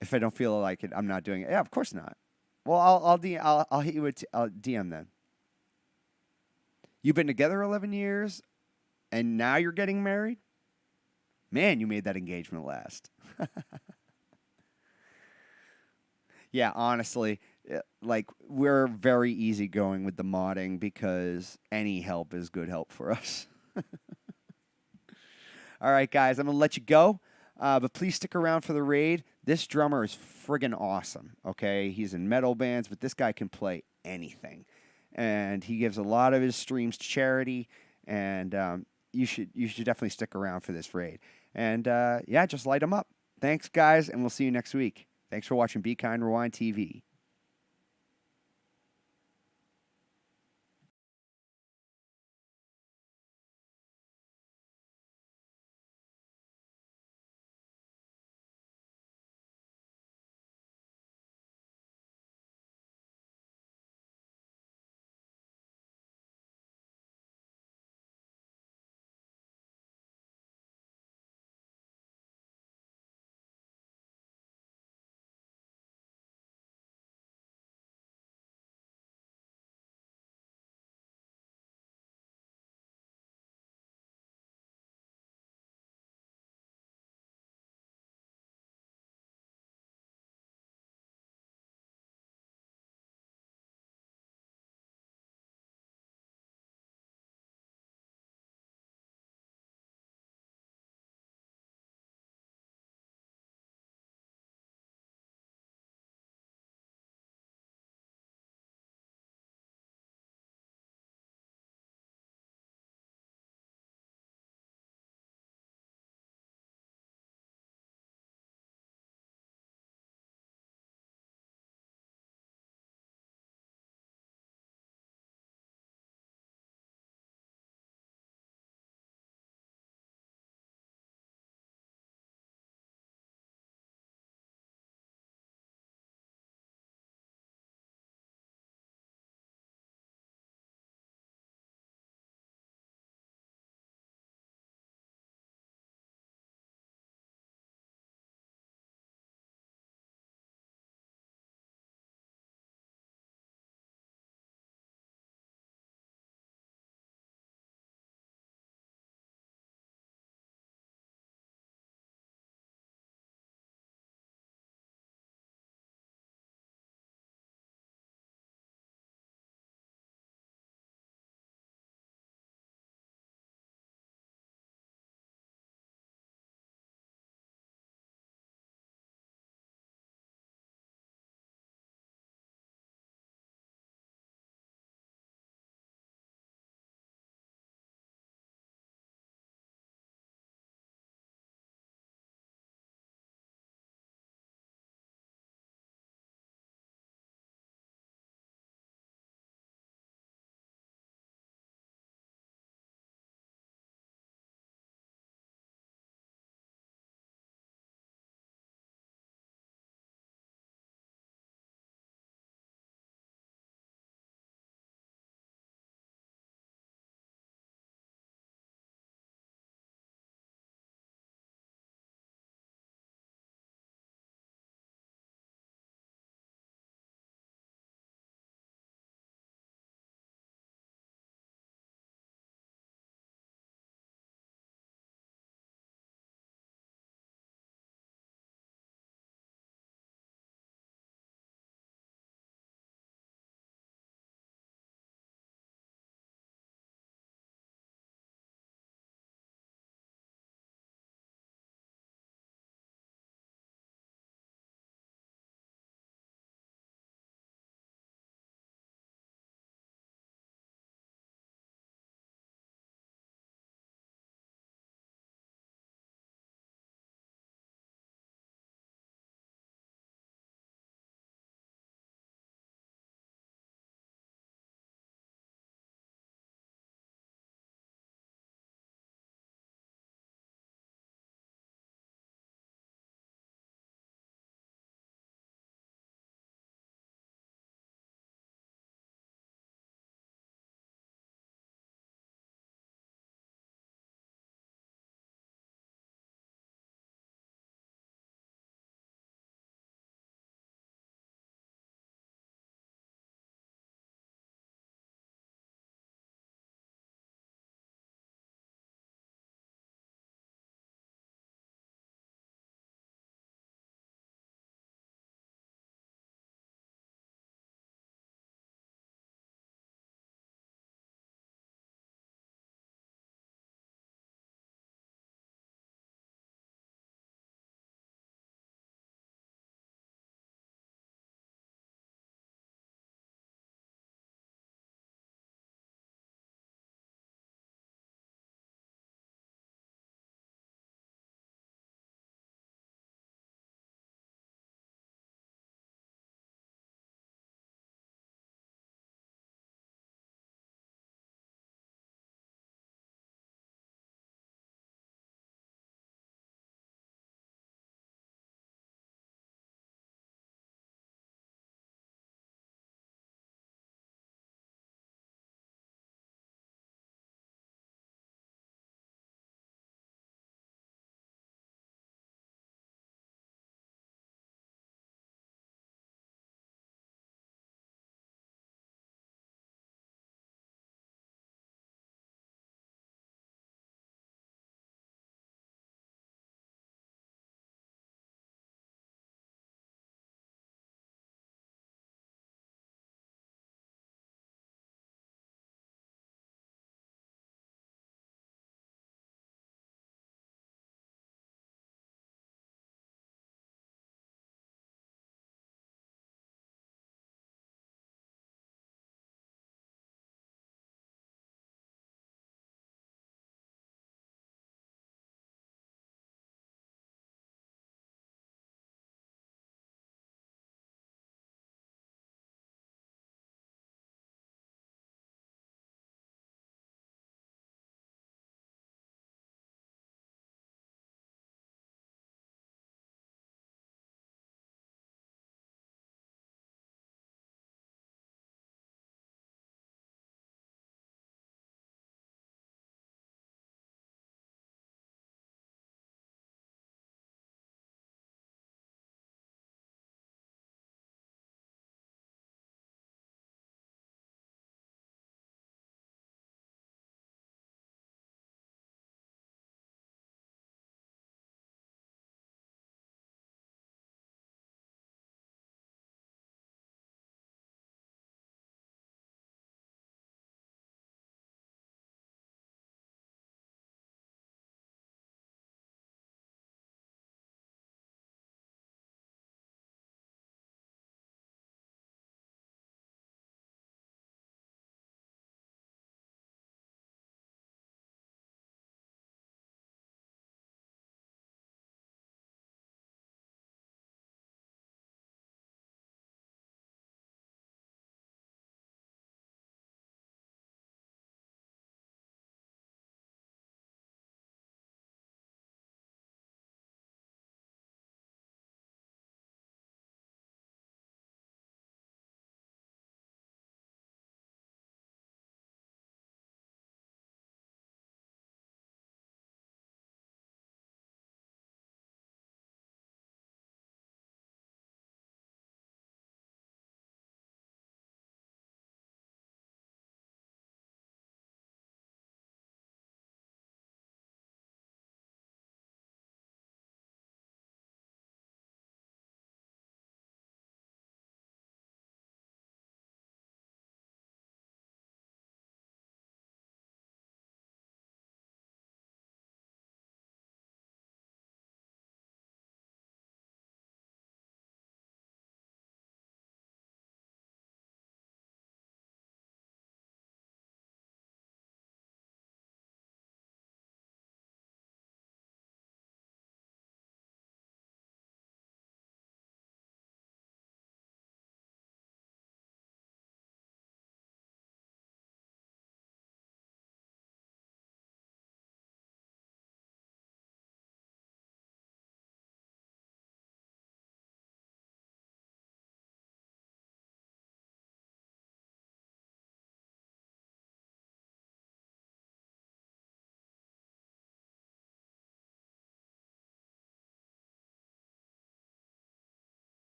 If I don't feel like it, I'm not doing it. Yeah, of course not. Well, I'll hit you with DM then. You've been together 11 years. And now you're getting married? Man, you made that engagement last. Yeah, honestly, like we're very easygoing with the modding because any help is good help for us. All right, guys, I'm going to let you go, but please stick around for the raid. This drummer is friggin' awesome, okay? He's in metal bands, but this guy can play anything. And he gives a lot of his streams to charity, and you should definitely stick around for this raid. And, yeah, just light him up. Thanks, guys, and we'll see you next week. Thanks for watching Be Kind Rewind TV.